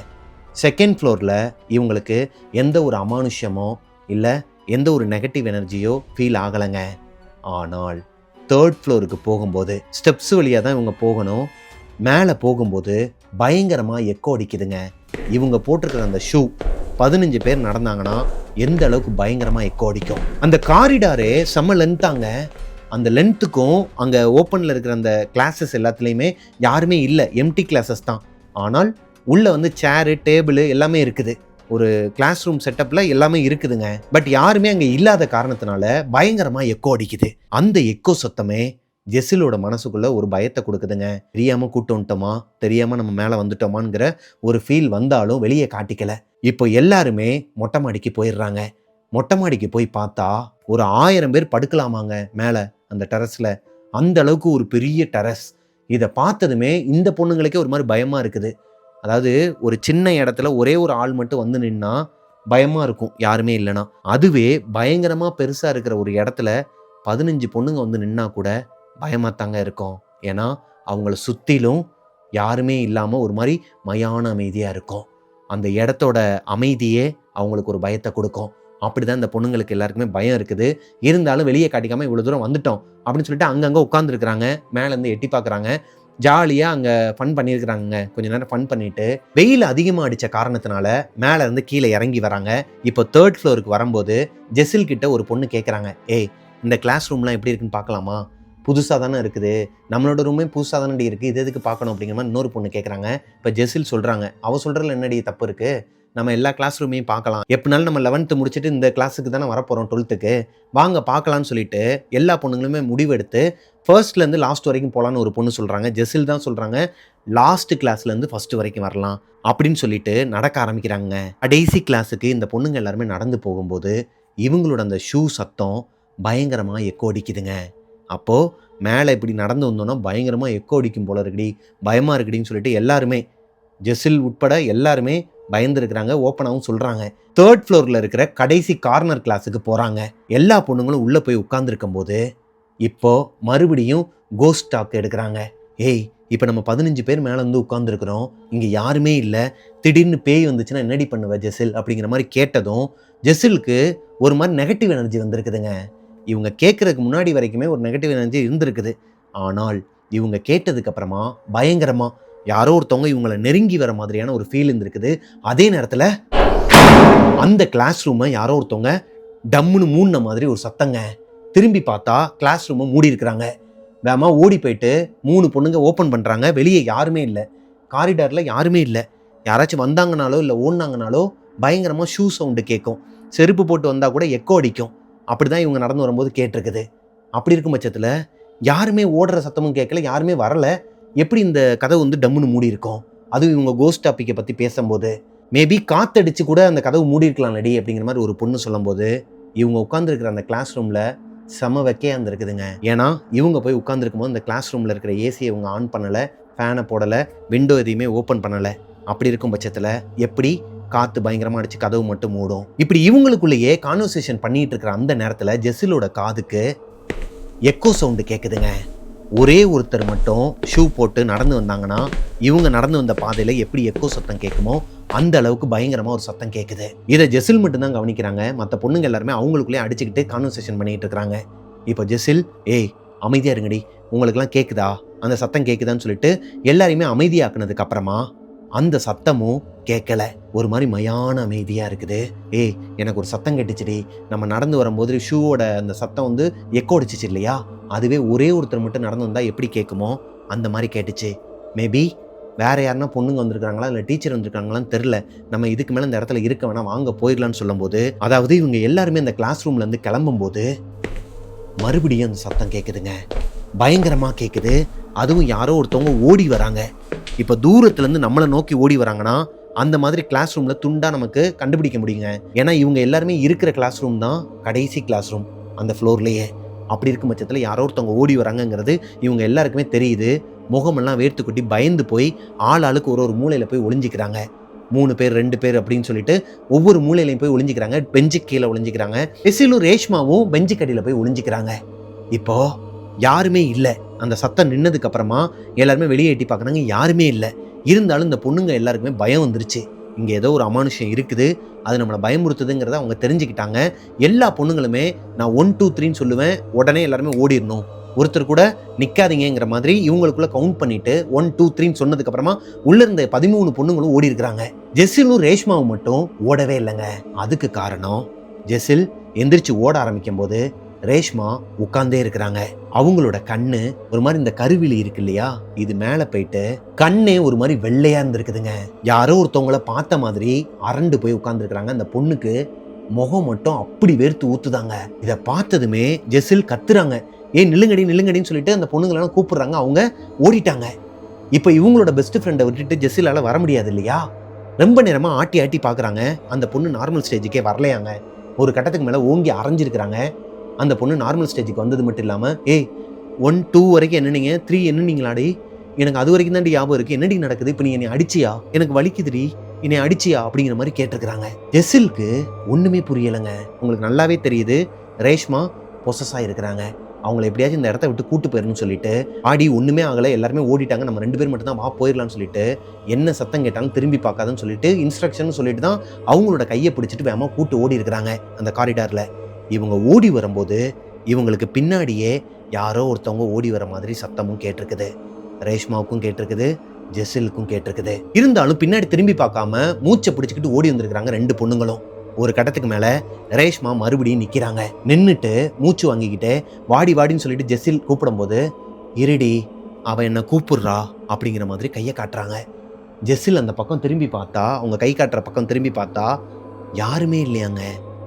செகண்ட் ஃப்ளோரில் இவங்களுக்கு எந்த ஒரு அமானுஷ்யமோ இல்லை எந்த ஒரு நெகட்டிவ் எனர்ஜியோ ஃபீல் ஆகலைங்க. ஆனால் தேர்ட் ஃப்ளோருக்கு போகும்போது ஸ்டெப்ஸ் வழியாக தான் இவங்க போகணும். மேலே போகும்போது பயங்கரமாக எக்கோ அடிக்குதுங்க. இவங்க போட்டிருக்கிற அந்த ஷூ 15 பேர் நடந்தாங்கன்னா எந்த அளவுக்கு பயங்கரமாக எக்கோ அடிக்கும். அந்த காரிடாரே செம்ம லென்த்தாங்க. அந்த லென்த்துக்கும் அங்கே ஓப்பனில் இருக்கிற அந்த கிளாஸஸ் எல்லாத்துலேயுமே யாருமே இல்லை, எம்டி கிளாஸஸ் தான். ஆனால் உள்ளே வந்து சேரு டேபிள் எல்லாமே இருக்குது. ஒரு கிளாஸ் ரூம் செட்டப்பில் எல்லாமே இருக்குதுங்க. பட் யாருமே அங்கே இல்லாத காரணத்தினால பயங்கரமாக எக்கோ அடிக்குது. அந்த எக்கோ சத்தமே ஜெசிலோட மனசுக்குள்ள ஒரு பயத்தை கொடுக்குதுங்க. தெரியாமல் கூட்டு வந்துட்டோமா, தெரியாமல் நம்ம மேலே வந்துட்டோமாங்கிற ஒரு ஃபீல் வந்தாலும் வெளியே காட்டிக்கல. இப்போ எல்லாருமே மொட்டை மாடிக்கு போயிடுறாங்க. மொட்டை மாடிக்கு போய் பார்த்தா ஒரு 1000 பேர் படுக்கலாமாங்க மேலே அந்த டெரஸில். அந்த அளவுக்கு ஒரு பெரிய டெரஸ். இதை பார்த்ததுமே இந்த பொண்ணுங்களுக்கே ஒரு மாதிரி பயமாக இருக்குது. அதாவது ஒரு சின்ன இடத்துல ஒரே ஒரு ஆள் மட்டும் வந்து நின்னா பயமாக இருக்கும், யாருமே இல்லைன்னா. அதுவே பயங்கரமாக பெருசாக இருக்கிற ஒரு இடத்துல 15 பொண்ணுங்க வந்து நின்னா கூட பயமாக தாங்க இருக்கும். ஏன்னா அவங்கள சுற்றிலும் யாருமே இல்லாமல் ஒரு மாதிரி மயான அமைதியாக இருக்கும். அந்த இடத்தோட அமைதியே அவங்களுக்கு ஒரு பயத்தை கொடுக்கும். அப்படிதான் இந்த பொண்ணுங்களுக்கு எல்லாருக்குமே பயம் இருக்குது. இருந்தாலும் வெளியே காட்டிக்காமல் இவ்வளோ தூரம் வந்துட்டோம் அப்படின்னு சொல்லிட்டு அங்கங்கே உட்காந்துருக்குறாங்க. மேலேருந்து எட்டி பார்க்குறாங்க. ஜாலியாக அங்கே ஃபன் பண்ணியிருக்கிறாங்க. கொஞ்ச நேரம் ஃபன் பண்ணிட்டு வெயில் அதிகமாக அடித்த காரணத்தினால மேலே இருந்து கீழே இறங்கி வராங்க. இப்போ 3rd ஃப்ளோருக்கு வரும்போது ஜெசில் கிட்ட ஒரு பொண்ணு கேட்குறாங்க, ஏய் இந்த கிளாஸ் ரூம்லாம் எப்படி இருக்குன்னு பார்க்கலாமா? புதுசாக தானே இருக்குது, நம்மளோட ரூமே புதுசாக தானே இருக்குது, இது எதுக்கு பார்க்கணும் அப்படிங்கிற மாதிரி இன்னொரு பொண்ணு கேட்குறாங்க. இப்போ ஜெசில் சொல்கிறாங்க, அவள் சொல்கிறதுல என்னடி தப்பு இருக்குது, நம்ம எல்லா கிளாஸ் ரூமையும் பார்க்கலாம், எப்படினாலும் நம்ம 11th முடிச்சுட்டு இந்த கிளாஸுக்கு தானே வரப்போகிறோம் 12th வாங்க பார்க்கலான்னு சொல்லிட்டு எல்லா பொண்ணுங்களுமே முடிவெடுத்து ஃபர்ஸ்ட்லேருந்து லாஸ்ட் வரைக்கும் போகலான்னு ஒரு பொண்ணு சொல்கிறாங்க. ஜெசில் தான் சொல்கிறாங்க லாஸ்ட் கிளாஸ்லேருந்து ஃபஸ்ட்டு வரைக்கும் வரலாம் அப்படின்னு சொல்லிட்டு நடக்க ஆரம்பிக்கிறாங்க. கடைசி கிளாஸுக்கு இந்த பொண்ணுங்க எல்லாருமே நடந்து போகும்போது இவங்களோட அந்த ஷூ சத்தம் பயங்கரமாக எக்கோ அடிக்குதுங்க. அப்போது மேலே இப்படி நடந்து வந்தோன்னா பயங்கரமாக எக்கோ அடிக்கும் போல இருக்குடி, பயமாக இருக்குடின்னு சொல்லிட்டு எல்லாருமே ஜெசில் உட்பட எல்லாருமே பயந்துருக்கிறாங்க. ஓப்பனாகவும் சொல்கிறாங்க. 3rd ஃப்ளோரில் இருக்கிற கடைசி கார்னர் கிளாஸுக்கு போகிறாங்க. எல்லா பொண்ணுங்களும் உள்ளே போய் உட்காந்துருக்கும் போது இப்போது மறுபடியும் கோஸ்ட் டாக் எடுக்கிறாங்க. ஏய் இப்போ நம்ம 15 பேர் மேலே வந்து உட்காந்துருக்குறோம், இங்கே யாருமே இல்லை, திடீர்னு பேய் வந்துச்சுன்னா என்னடி பண்ணுவ ஜெசில் அப்படிங்கிற மாதிரி கேட்டதும் ஜெசிலுக்கு ஒரு மாதிரி நெகட்டிவ் எனர்ஜி வந்திருக்குதுங்க. இவங்க கேட்குறதுக்கு முன்னாடி வரைக்குமே ஒரு நெகட்டிவ் எனர்ஜி இருந்திருக்குது. ஆனால் இவங்க கேட்டதுக்கப்புறமா பயங்கரமாக யாரோ ஒருத்தவங்க இவங்களை நெருங்கி வர மாதிரியான ஒரு ஃபீல் இருந்திருக்குது. அதே நேரத்தில் அந்த கிளாஸ் ரூமை யாரோ ஒருத்தவங்க டம்முன்னு மூடின மாதிரி ஒரு சத்தங்க. திரும்பி பார்த்தா கிளாஸ் ரூமை மூடி இருக்கிறாங்க. வேமா ஓடி போயிட்டு 3 பொண்ணுங்க ஓப்பன் பண்ணுறாங்க. வெளியே யாருமே இல்லை, காரிடாரில் யாருமே இல்லை. யாராச்சும் வந்தாங்கனாலோ இல்லை ஓடினாங்கனாலோ பயங்கரமாக ஷூ சவுண்டு கேட்கும். செருப்பு போட்டு வந்தால் கூட எக்கோ அடிக்கும். அப்படி தான் இவங்க நடந்து வரும்போது கேட்டிருக்குது. அப்படி இருக்கும் பட்சத்தில் யாருமே ஓடுற சத்தமும் கேட்கல, யாருமே வரலை. எப்படி இந்த கதவு வந்து டம்முன்னு மூடி இருக்கும்? அதுவும் இவங்க கோஸ்ட் டாப்பிக்கை பற்றி பேசும்போது மேபி காற்றடிச்சு கூட அந்த கதவு மூடி இருக்கலாம் நடி அப்படிங்கிற மாதிரி ஒரு பொண்ணு சொல்லும்போது இவங்க உட்காந்துருக்கிற அந்த கிளாஸ் ரூமில் செம வெக்கையாக இருந்திருக்குதுங்க. ஏன்னா இவங்க போய் உட்காந்துருக்கும் போது அந்த கிளாஸ் ரூமில் இருக்கிற ஏசியை இவங்க ஆன் பண்ணலை, ஃபேனை போடலை, விண்டோ எதையுமே ஓப்பன் பண்ணலை. அப்படி இருக்கும் பட்சத்தில் எப்படி காற்று பயங்கரமாக அடிச்சு கதவு மட்டும் மூடும்? இப்படி இவங்களுக்குள்ளேயே கான்வர்சேஷன் பண்ணிட்டு இருக்கிற அந்த நேரத்தில் ஜெசிலோட காதுக்கு எக்கோ சவுண்டு கேட்குதுங்க. ஒரே ஒருத்தர் மட்டும் ஷூ போட்டு நடந்து வந்தாங்கன்னா இவங்க நடந்து வந்த பாதையில் எப்படி எக்கோ சத்தம் கேட்குமோ அந்த அளவுக்கு பயங்கரமாக ஒரு சத்தம் கேட்குது. இதை ஜெசில் மட்டும்தான் கவனிக்கிறாங்க. மற்ற பொண்ணுங்க எல்லாருமே அவங்களுக்குள்ளேயே அடிச்சுக்கிட்டு கான்வர்சேஷன் பண்ணிட்டு இருக்கிறாங்க. இப்போ ஜெசில், ஏய் அமைதியாக இருங்கடி, உங்களுக்குலாம் கேட்குதா, அந்த சத்தம் கேட்குதான்னு சொல்லிட்டு எல்லாரையுமே அமைதியாக்குனதுக்கு அப்புறமா அந்த சத்தமும் கேட்கல. ஒரு மாதிரி மயான அமைதியாக இருக்குது. ஏய் எனக்கு ஒரு சத்தம் கேட்டுச்சுடி, நம்ம நடந்து வரும்போது ஷூவோட அந்த சத்தம் வந்து எக்கோ அடிச்சிச்சு இல்லையா, அதுவே ஒரே ஒருத்தர் மட்டும் நடந்து வந்தால் எப்படி கேட்குமோ அந்த மாதிரி கேட்டுச்சு. மேபி வேறு யாருன்னா பொண்ணுங்க வந்திருக்காங்களா இல்லை டீச்சர் வந்திருக்காங்களான்னு தெரில, நம்ம இதுக்கு மேலே இந்த இடத்துல இருக்க வேணாம், வாங்க போயிடலான்னு சொல்லும்போது, அதாவது இவங்க எல்லாருமே அந்த கிளாஸ் ரூம்லேருந்து கிளம்பும்போது மறுபடியும் அந்த சத்தம் கேட்குதுங்க. பயங்கரமாக கேட்குது. அதுவும் யாரோ ஒருத்தவங்க ஓடி வராங்க. இப்போ தூரத்துலேருந்து நம்மளை நோக்கி ஓடி வராங்கன்னா அந்த மாதிரி கிளாஸ் ரூமில் துண்டாக நமக்கு கண்டுபிடிக்க முடியுங்க. ஏன்னா இவங்க எல்லாருமே இருக்கிற கிளாஸ் ரூம் தான் கடைசி கிளாஸ் ரூம் அந்த ஃப்ளோர்லேயே. அப்படி இருக்கும் பட்சத்தில் யாரோ ஒருத்தவங்க ஓடி வராங்கங்கிறது இவங்க எல்லாருக்குமே தெரியுது. முகமெல்லாம் வேர்த்து கொட்டி பயந்து போய் ஆளுக்கு ஒரு மூலையில் போய் ஒளிஞ்சிக்கிறாங்க. 3 பேர் 2 பேர் அப்படின்னு சொல்லிட்டு ஒவ்வொரு மூலையிலையும் போய் ஒளிஞ்சிக்கிறாங்க. பெஞ்சுக்கு கீழே ஒளிஞ்சிக்கிறாங்க. ஜெசிலும் ரேஷ்மாவும் பெஞ்சுக்கு அடியில் போய் ஒளிஞ்சிக்கிறாங்க. இப்போ யாருமே இல்லை. அந்த சத்தம் நின்னதுக்கு அப்புறமா எல்லாருமே வெளியே எட்டி பார்க்குறாங்க, யாருமே இல்லை. இருந்தாலும் இந்த பொண்ணுங்க எல்லாருக்குமே பயம் வந்துருச்சு. இங்கே ஏதோ ஒரு அமானுஷம் இருக்குது, அது நம்மளை பயமுறுத்துதுங்கிறத அவங்க தெரிஞ்சுக்கிட்டாங்க. எல்லா பொண்ணுங்களுமே நான் 1 2 3ன்னு சொல்லுவேன், உடனே எல்லாருமே ஓடிடணும், ஒருத்தர் கூட நிற்காதீங்கிற மாதிரி இவங்களுக்குள்ள கவுண்ட் பண்ணிட்டு 1 2 3ன்னு சொன்னதுக்கு அப்புறமா உள்ள இருந்த 13 பொண்ணுங்களும் ஓடி இருக்கிறாங்க. ஜெசிலும் ரேஷ்மாவும் மட்டும் ஓடவே இல்லைங்க. அதுக்கு காரணம் ஜெசில் எந்திரிச்சு ஓட ஆரம்பிக்கும் போது ரேஷ்மா உட்கார்ந்தே இருக்கிறாங்க. அவங்களோட கண்ணு ஒரு மாதிரி இந்த கருவிழி இருக்கு இல்லையா, இது மேல போயிட்டு கண்ணே ஒரு மாதிரி வெள்ளையா இருந்திருக்குதுங்க. யாரோ ஒருத்தவங்கள பார்த்த மாதிரி அரண்டு போய் உட்கார்ந்துருக்காங்க. அந்த பொண்ணுக்கு முகம் மட்டும் அப்படி வேர்த்து ஊத்துதாங்க. இதை பார்த்ததுமே ஜெசில் கத்துறாங்க, ஏன் நில்லுங்கடி நில்லுங்கடின்னு சொல்லிட்டு அந்த பொண்ணுங்களெல்லாம் கூப்பிடுறாங்க. அவங்க ஓடிட்டாங்க. இப்போ இவங்களோட பெஸ்ட் ஃப்ரெண்டை விட்டுட்டு ஜெசிலால வர முடியாது இல்லையா. ரொம்ப நேரமா ஆட்டி ஆட்டி பார்க்குறாங்க. அந்த பொண்ணு நார்மல் ஸ்டேஜுக்கே வரலையாங்க. ஒரு கட்டத்துக்கு மேலே ஓங்கி அரைஞ்சிருக்கிறாங்க. அந்த பொண்ணு நார்மல் ஸ்டேஜுக்கு வந்தது மட்டும் இல்லாமல், ஏய் 1, 2 வரைக்கும் என்னன்னீங்க, 3 என்னன்னீங்களாடி, எனக்கு அது வரைக்கும் தாண்டி ஞாபகம் இருக்குது, என்னடி நடக்குது, இப்போ நீ என்னை அடிச்சியா, எனக்கு வலிக்குதுடி, என்னை அடிச்சியா அப்படிங்கிற மாதிரி கேட்டிருக்கிறாங்க. ஜெசிலுக்கு ஒன்றுமே புரியலைங்க. உங்களுக்கு நல்லாவே தெரியுது ரேஷ்மா பொசஸாக இருக்கிறாங்க. அவங்கள எப்படியாச்சும் இந்த இடத்த விட்டு கூட்டு போயிடணும்னு சொல்லிட்டு ஆடி ஒன்றுமே ஆகலை, எல்லாருமே ஓடிட்டாங்க, நம்ம 2 பேர் மட்டும் தான் வா போயிடலாம்னு சொல்லிட்டு என்ன சத்தம் கேட்டாலும் திரும்பி பார்க்காதுன்னு சொல்லிட்டு இன்ஸ்ட்ரக்ஷன் சொல்லிட்டு தான் அவங்களோட கையை பிடிச்சிட்டு வேகமாக கூட்டு ஓடி இருக்கிறாங்க அந்த காரிடாரில். இவங்க ஓடி வரும்போது இவங்களுக்கு பின்னாடியே யாரோ ஒருத்தவங்க ஓடி வர மாதிரி சத்தமும் கேட்டிருக்குது. ரேஷ்மாவுக்கும் கேட்டிருக்குது, ஜெசிலுக்கும் கேட்டிருக்குது. இருந்தாலும் பின்னாடி திரும்பி பார்க்காம மூச்சை பிடிச்சிக்கிட்டு ஓடி வந்திருக்கிறாங்க 2 பொண்ணுங்களும். ஒரு கட்டத்துக்கு மேலே ரேஷ்மா மறுபடியும் நிற்கிறாங்க. நின்றுட்டு மூச்சு வாங்கிக்கிட்டு வாடி வாடின்னு சொல்லிட்டு ஜெசில் கூப்பிடும்போது, இருடி அவன் என்னை கூப்பிடுறா அப்படிங்கிற மாதிரி கையை காட்டுறாங்க. ஜெசில் அந்த பக்கம் திரும்பி பார்த்தா, அவங்க கை காட்டுற பக்கம் திரும்பி பார்த்தா யாருமே இல்லையாங்க.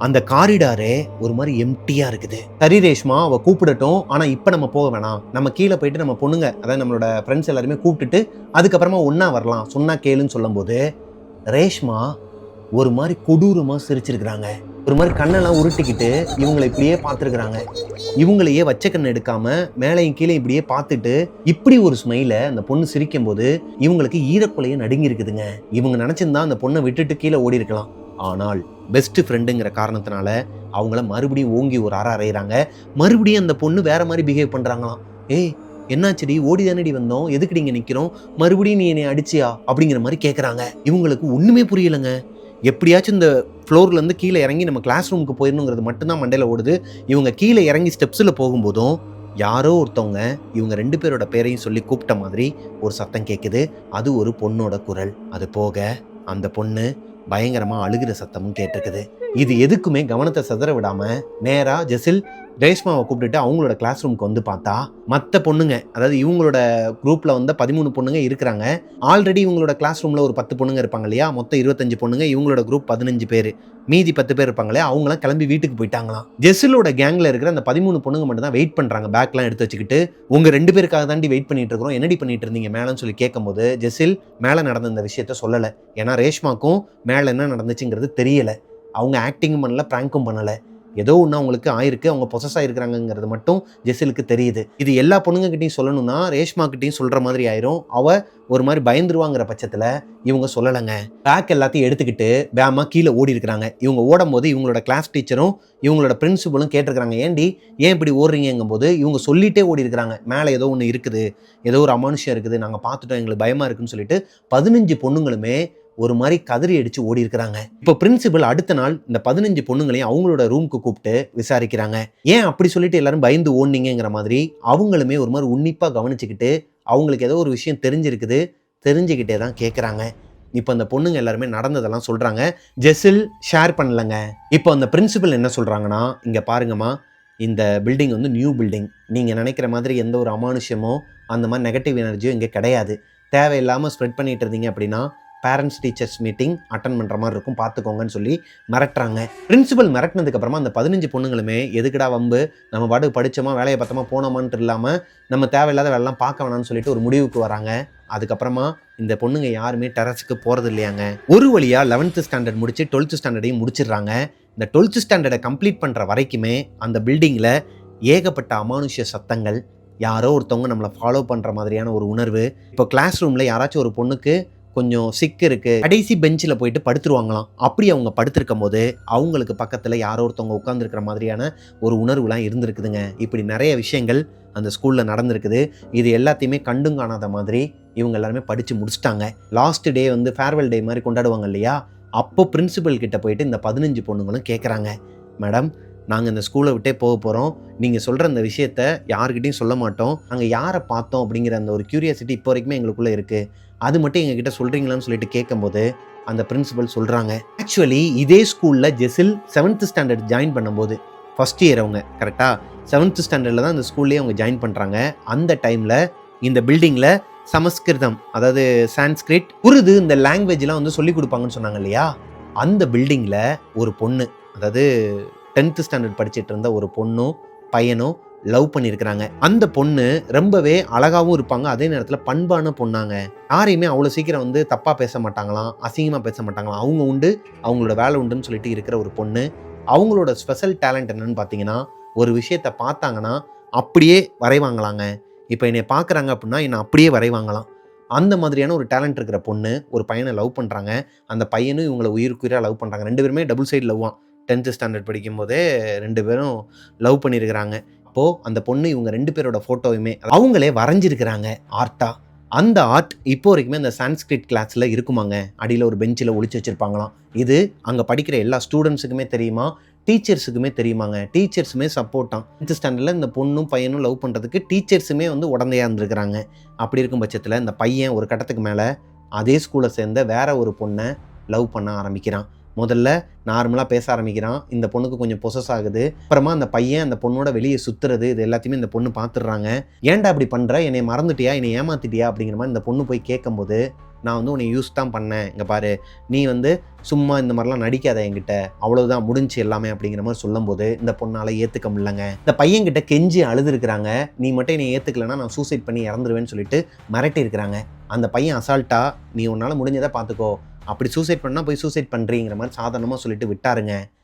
அந்த காரிடாரே ஒரு மாதிரி எம்டியாக இருக்குது. சரி ரேஷ்மா அவள் கூப்பிடட்டும், ஆனால் இப்போ நம்ம போக வேணாம், நம்ம கீழே போயிட்டு நம்ம பொண்ணுங்க அதாவது நம்மளோட ஃப்ரெண்ட்ஸ் எல்லாருமே கூப்பிட்டுட்டு அதுக்கப்புறமா ஒன்றா வரலாம், சொன்னா கேளுன்னு சொல்லும்போது ரேஷ்மா ஒரு மாதிரி கொடூரமாக சிரிச்சிருக்கிறாங்க. ஒரு மாதிரி கண்ணெல்லாம் உருட்டிக்கிட்டு இவங்களை இப்படியே பார்த்துருக்குறாங்க. இவங்களையே வச்ச கண்ணை எடுக்காம மேலையும் கீழே இப்படியே பார்த்துட்டு இப்படி ஒரு ஸ்மைல அந்த பொண்ணு சிரிக்கும் போது இவங்களுக்கு ஈரக்குலையே நடுங்கி இருக்குதுங்க. இவங்க நினைச்சிருந்தா அந்த பொண்ணை விட்டுட்டு கீழே ஓடி இருக்கலாம். ஆனால் பெஸ்ட் ஃப்ரெண்டுங்கிற காரணத்தினால அவங்கள மறுபடியும் ஓங்கி ஒரு அறையிறாங்க. மறுபடியும் அந்த பொண்ணு வேற மாதிரி பிஹேவ் பண்றாங்களாம். ஏய் என்னாச்சுடி, ஓடி தானடி வந்தோம், எதுக்கு நீங்க நிக்கிறோம், மறுபடியும் நீ என்னை அடிச்சியா அப்படிங்கிற மாதிரி கேட்குறாங்க. இவங்களுக்கு ஒண்ணுமே புரியலைங்க. எப்படியாச்சும் இந்த ஃப்ளோர்லேருந்து கீழே இறங்கி நம்ம கிளாஸ் ரூமுக்கு போயிடணுங்கிறது மட்டும்தான் மண்டையில் ஓடுது. இவங்க கீழே இறங்கி ஸ்டெப்ஸில் போகும்போதும் யாரோ ஒருத்தவங்க இவங்க 2 பேரோட பேரையும் சொல்லி கூப்பிட்ட மாதிரி ஒரு சத்தம் கேட்குது. அது ஒரு பொண்ணோட குரல். அது போக அந்த பொண்ணு பயங்கரமாக அழுகிற சத்தமும் கேட்டிருக்குது. இது எதுக்குமே கவனத்தை சிதற விடாமல் நேராக ஜெசில் ரேஷ்மாவை கூப்பிட்டுட்டு அவங்களோட கிளாஸ் ரூமுக்கு வந்து பார்த்தா மற்ற பொண்ணுங்க, அதாவது இவங்களோட குரூப்பில் வந்து 13 பொண்ணுங்க இருக்கிறாங்க. ஆல்ரெடி இவங்களோட கிளாஸ் ரூமில் ஒரு 10 பொண்ணுங்க இருப்பாங்க இல்லையா, மொத்தம் 25 பொண்ணுங்க, இவங்களோட குரூப் 15 பேர், மீதி 10 பேர் இருப்பாங்களே, அவங்களாம் கிளம்பி வீட்டுக்கு போயிட்டாங்களாம். ஜெசிலோட கேங்கில் இருக்கிற அந்த 13 பொண்ணுங்க மட்டும் தான் வெயிட் பண்ணுறாங்க, பேக்லாம் எடுத்து வச்சுக்கிட்டு. உங்கள் 2 பேருக்காக தாண்டி வெயிட் பண்ணிட்டு இருக்கிறோம், என்னடி பண்ணிட்டு இருந்தீங்க மேலேன்னு சொல்லி கேட்கும்போது ஜெசில் மேலே நடந்த இந்த விஷயத்த சொல்லலை. ஏன்னா ரேஷ்மாக்கும் மேலே என்ன நடந்துச்சுங்கிறது தெரியலை. அவங்க ஆக்டிங்கும் பண்ணல, ப்ராங்கும் பண்ணலை. ஏதோ ஒன்று அவங்களுக்கு ஆயிருக்கு, அவங்க பொசஸ் ஆகிருக்கிறாங்கிறது மட்டும் ஜெசிலுக்கு தெரியுது. இது எல்லா பொண்ணுங்ககிட்டையும் சொல்லணும்னா ரேஷ்மா கிட்டையும் சொல்கிற மாதிரி ஆயிரும். அவள் ஒரு மாதிரி பயந்துருவாங்கிற பட்சத்தில் இவங்க சொல்லலைங்க. பேக் எல்லாத்தையும் எடுத்துக்கிட்டு வேகமாக கீழே ஓடி இருக்கிறாங்க. இவங்க ஓடும்போது இவங்களோட கிளாஸ் டீச்சரும் இவங்களோட பிரின்சிபலும் கேட்டிருக்கிறாங்க, ஏன் இப்படி ஓடுறீங்கும் போது இவங்க சொல்லிட்டே ஓடி இருக்கிறாங்க, மேலே ஏதோ ஒன்று இருக்குது, ஏதோ ஒரு அமானுஷம் இருக்குது, நாங்கள் பார்த்துட்டோம், எங்களுக்கு பயமாக இருக்குன்னு சொல்லிட்டு 15 பொண்ணுங்களுமே ஒரு மாதிரி கதறி அடிச்சு ஓடி இருக்கிறாங்க. இப்போ பிரின்சிபல் அடுத்த நாள் இந்த 15 பொண்ணுங்களையும் அவங்களோட ரூமுக்கு கூப்பிட்டு விசாரிக்கிறாங்க. ஏன் அப்படி சொல்லிட்டு எல்லாரும் பயந்து ஓடுனீங்கிற மாதிரி அவங்களுமே ஒரு மாதிரி உன்னிப்பா கவனிச்சுக்கிட்டு அவங்களுக்கு ஏதோ ஒரு விஷயம் தெரிஞ்சிருக்குது, தெரிஞ்சுக்கிட்டே தான் கேட்குறாங்க. இப்போ அந்த பொண்ணுங்க எல்லாருமே நடந்ததெல்லாம் சொல்றாங்க. ஜெசில் ஷேர் பண்ணலங்க. இப்போ அந்த பிரின்சிபல் என்ன சொல்றாங்கன்னா, இங்க பாருங்கம்மா, இந்த பில்டிங் வந்து நியூ பில்டிங், நீங்க நினைக்கிற மாதிரி எந்த ஒரு அமானுஷ்யமோ அந்த மாதிரி நெகட்டிவ் எனர்ஜியோ இங்கே கிடையாது. தேவையில்லாமல் ஸ்ப்ரெட் பண்ணிட்டு இருந்தீங்க அப்படின்னா பேரண்ட்ஸ் டீச்சர்ஸ் மீட்டிங் அட்டன் பண்ணுற மாதிரி இருக்கும், பார்த்துக்கோங்கன்னு சொல்லி மிரட்டுறாங்க. பிரின்சிபல் மிரட்டினதுக்கப்புறமா அந்த 15 பொண்ணுங்களுமே எதுக்குடா வம்பு, நம்ம பாட்டுக்கு படித்தோமா வேலையை பார்த்தோமா போனோமான்ட்டு இல்லாமல் நம்ம தேவையில்லாத வேலைலாம் பார்க்க வேணாம்னு சொல்லிட்டு ஒரு முடிவுக்கு வராங்க. அதுக்கப்புறமா இந்த பொண்ணுங்க யாருமே டெரஸுக்கு போகிறது இல்லையாங்க. ஒரு வழியாக 11th ஸ்டாண்டர்ட் முடிச்சு 12th ஸ்டாண்டர்டையும் முடிச்சிடுறாங்க. இந்த 12th ஸ்டாண்டர்டை கம்ப்ளீட் பண்ணுற வரைக்குமே அந்த பில்டிங்கில் ஏகப்பட்ட அமானுஷ்ய சத்தங்கள், யாரோ ஒருத்தவங்க நம்மளை ஃபாலோ பண்ணுற மாதிரியான ஒரு உணர்வு. இப்போ கிளாஸ் ரூமில் யாராச்சும் ஒரு பொண்ணுக்கு கொஞ்சம் சிக்கு இருக்கு, கடைசி பெஞ்சில் போயிட்டு படுத்துருவாங்களாம். அப்படி அவங்க படுத்திருக்கும் போது அவங்களுக்கு பக்கத்தில் யாரோ ஒருத்தவங்க உட்காந்துருக்கிற மாதிரியான ஒரு உணர்வுலாம் இருந்திருக்குதுங்க. இப்படி நிறைய விஷயங்கள் அந்த ஸ்கூலில் நடந்திருக்குது. இது எல்லாத்தையுமே கண்டும் காணாத மாதிரி இவங்க எல்லாருமே படித்து முடிச்சிட்டாங்க. லாஸ்ட் டே வந்து ஃபேர்வெல் டே மாதிரி கொண்டாடுவாங்க இல்லையா, அப்போ பிரின்சிபல் கிட்ட போயிட்டு இந்த 15 பொண்ணுங்களும் கேட்குறாங்க, மேடம் நாங்கள் இந்த ஸ்கூலை விட்டே போக போகிறோம், நீங்கள் சொல்கிற அந்த விஷயத்த யாருக்கிட்டையும் சொல்ல மாட்டோம், நாங்கள் யாரை பார்த்தோம் அப்படிங்கிற அந்த ஒரு க்யூரியாசிட்டி இப்போ வரைக்குமே எங்களுக்குள்ளே இருக்குது, அது மட்டும் எங்ககிட்ட சொல்கிறீங்களான்னு சொல்லிட்டு கேட்கும்போது அந்த பிரின்சிபல் சொல்கிறாங்க, ஆக்சுவலி இதே ஸ்கூலில் ஜெசில் 7th ஸ்டாண்டர்ட் ஜாயின் பண்ணும்போது ஃபஸ்ட் இயர் அவங்க கரெக்டாக 7th ஸ்டாண்டர்டில் தான் அந்த ஸ்கூல்லேயே அவங்க ஜாயின் பண்ணுறாங்க. அந்த டைமில் இந்த பில்டிங்கில் சமஸ்கிருதம், அதாவது சான்ஸ்கிரிட், உருது, இந்த லாங்குவேஜ்லாம் வந்து சொல்லி கொடுப்பாங்கன்னு சொன்னாங்க இல்லையா, அந்த பில்டிங்கில் ஒரு பொண்ணு, அதாவது 10th ஸ்டாண்டர்ட் படிச்சுட்டு இருந்த ஒரு பொண்ணும் பையனும் லவ் பண்ணியிருக்கிறாங்க. அந்த பொண்ணு ரொம்பவே அழகாகவும் இருப்பாங்க, அதே நேரத்தில் பண்பான பொண்ணாங்க. யாரையுமே அவ்வளோ சீக்கிரம் வந்து தப்பாக பேச மாட்டாங்களாம், அசிங்கமாக பேச மாட்டாங்களாம். அவங்க உண்டு, அவங்களோட வேலை உண்டுன்னு சொல்லிட்டு இருக்கிற ஒரு பொண்ணு. அவங்களோட ஸ்பெஷல் டேலண்ட் என்னன்னு பார்த்தீங்கன்னா, ஒரு விஷயத்த பார்த்தாங்கன்னா, அப்படியே வரைவாங்களாங்க. இப்ப என்னைய பார்க்குறாங்க அப்படின்னா, என்ன அப்படியே வரைவாங்களாம். அந்த மாதிரியான ஒரு டேலண்ட் இருக்கிற பொண்ணு, ஒரு பையன லவ் பண்றாங்க. அந்த பையனும் இவங்கள உயிருக்குயிரா லவ் பண்றாங்க. 2 பேருமே டபுள் சைடு லவ்வாம். 10த் ஸ்டாண்டர்ட் படிக்கும்போதே 2 பேரும் லவ் பண்ணியிருக்கிறாங்க. அப்போ அந்த பொண்ணு இவங்க 2 பேரோட ஃபோட்டோவுமே அவங்களே வரைஞ்சிருக்கிறாங்க ஆர்ட்டா. அந்த ஆர்ட் இப்போ வரைக்குமே அந்த சான்ஸ்கிரிட் கிளாஸ்ல இருக்குமாங்க. அடியில ஒரு பெஞ்சில ஒளிச்சு வச்சிருப்பாங்களாம். இது அங்க படிக்கிற எல்லா ஸ்டூடண்ட்ஸுக்குமே தெரியுமா, டீச்சர்ஸுக்குமே தெரியுமாங்க. டீச்சர்ஸுமே சப்போர்ட்டாம். 10th ஸ்டாண்டர்ட்ல இந்த பொண்ணும் பையனும் லவ் பண்றதுக்கு டீச்சர்ஸுமே வந்து உடந்தையா இருந்திருக்கிறாங்க. அப்படி இருக்கும் பட்சத்துல இந்த பையன் ஒரு கட்டத்துக்கு மேல அதே ஸ்கூல சேர்ந்த வேற ஒரு பொண்ண லவ் பண்ண ஆரம்பிக்கிறான். முதல்ல நார்மலா பேச ஆரம்பிக்கிறான். இந்த பொண்ணுக்கு கொஞ்சம் பொசஸ் ஆகுது. அப்புறமா அந்த பையன் அந்த பொண்ணோட வெளிய சுத்துறது, இது எல்லாத்தையுமே இந்த பொண்ணு பார்த்துடுறாங்க. "ஏன்டா இப்படி பண்ற? என்னைய மறந்துட்டியா? என்னைய ஏமாத்திட்டியா?" அப்படிங்கிற மாரி இந்த பொண்ணு போய் கேட்கும்போது, "நான் வந்து உன்னை யூஸ் தான் பண்ணேன். இங்க பாரு, நீ வந்து சும்மா இந்த மாரிலாம் நடிக்காத என்கிட்ட. அவ்வளவுதான் முடிஞ்சுச்சு எல்லாமே." அப்படிங்கிற மாரி சொல்லும்போது, இந்த பொண்ணால ஏத்துக்க முடியலங்க. இந்த பையன்கிட்ட கெஞ்சி அழுதுருக்கிறாங்க. "நீ மட்டும் என்னைய ஏத்துக்கலன்னா நான் சூசைட் பண்ணி இறந்துருவேன்னு" சொல்லிட்டு மிரட்டியிருக்கிறாங்க. அந்த பையன் அசால்ட்டா, "நீ உன்னால முடிஞ்சத பார்த்துக்கோ. அப்படி சூசைட் பண்ணா போய் சூசைட் பண்றீங்கிற மாதிரி சாதாரணமாக சொல்லிட்டு விட்டாருங்க.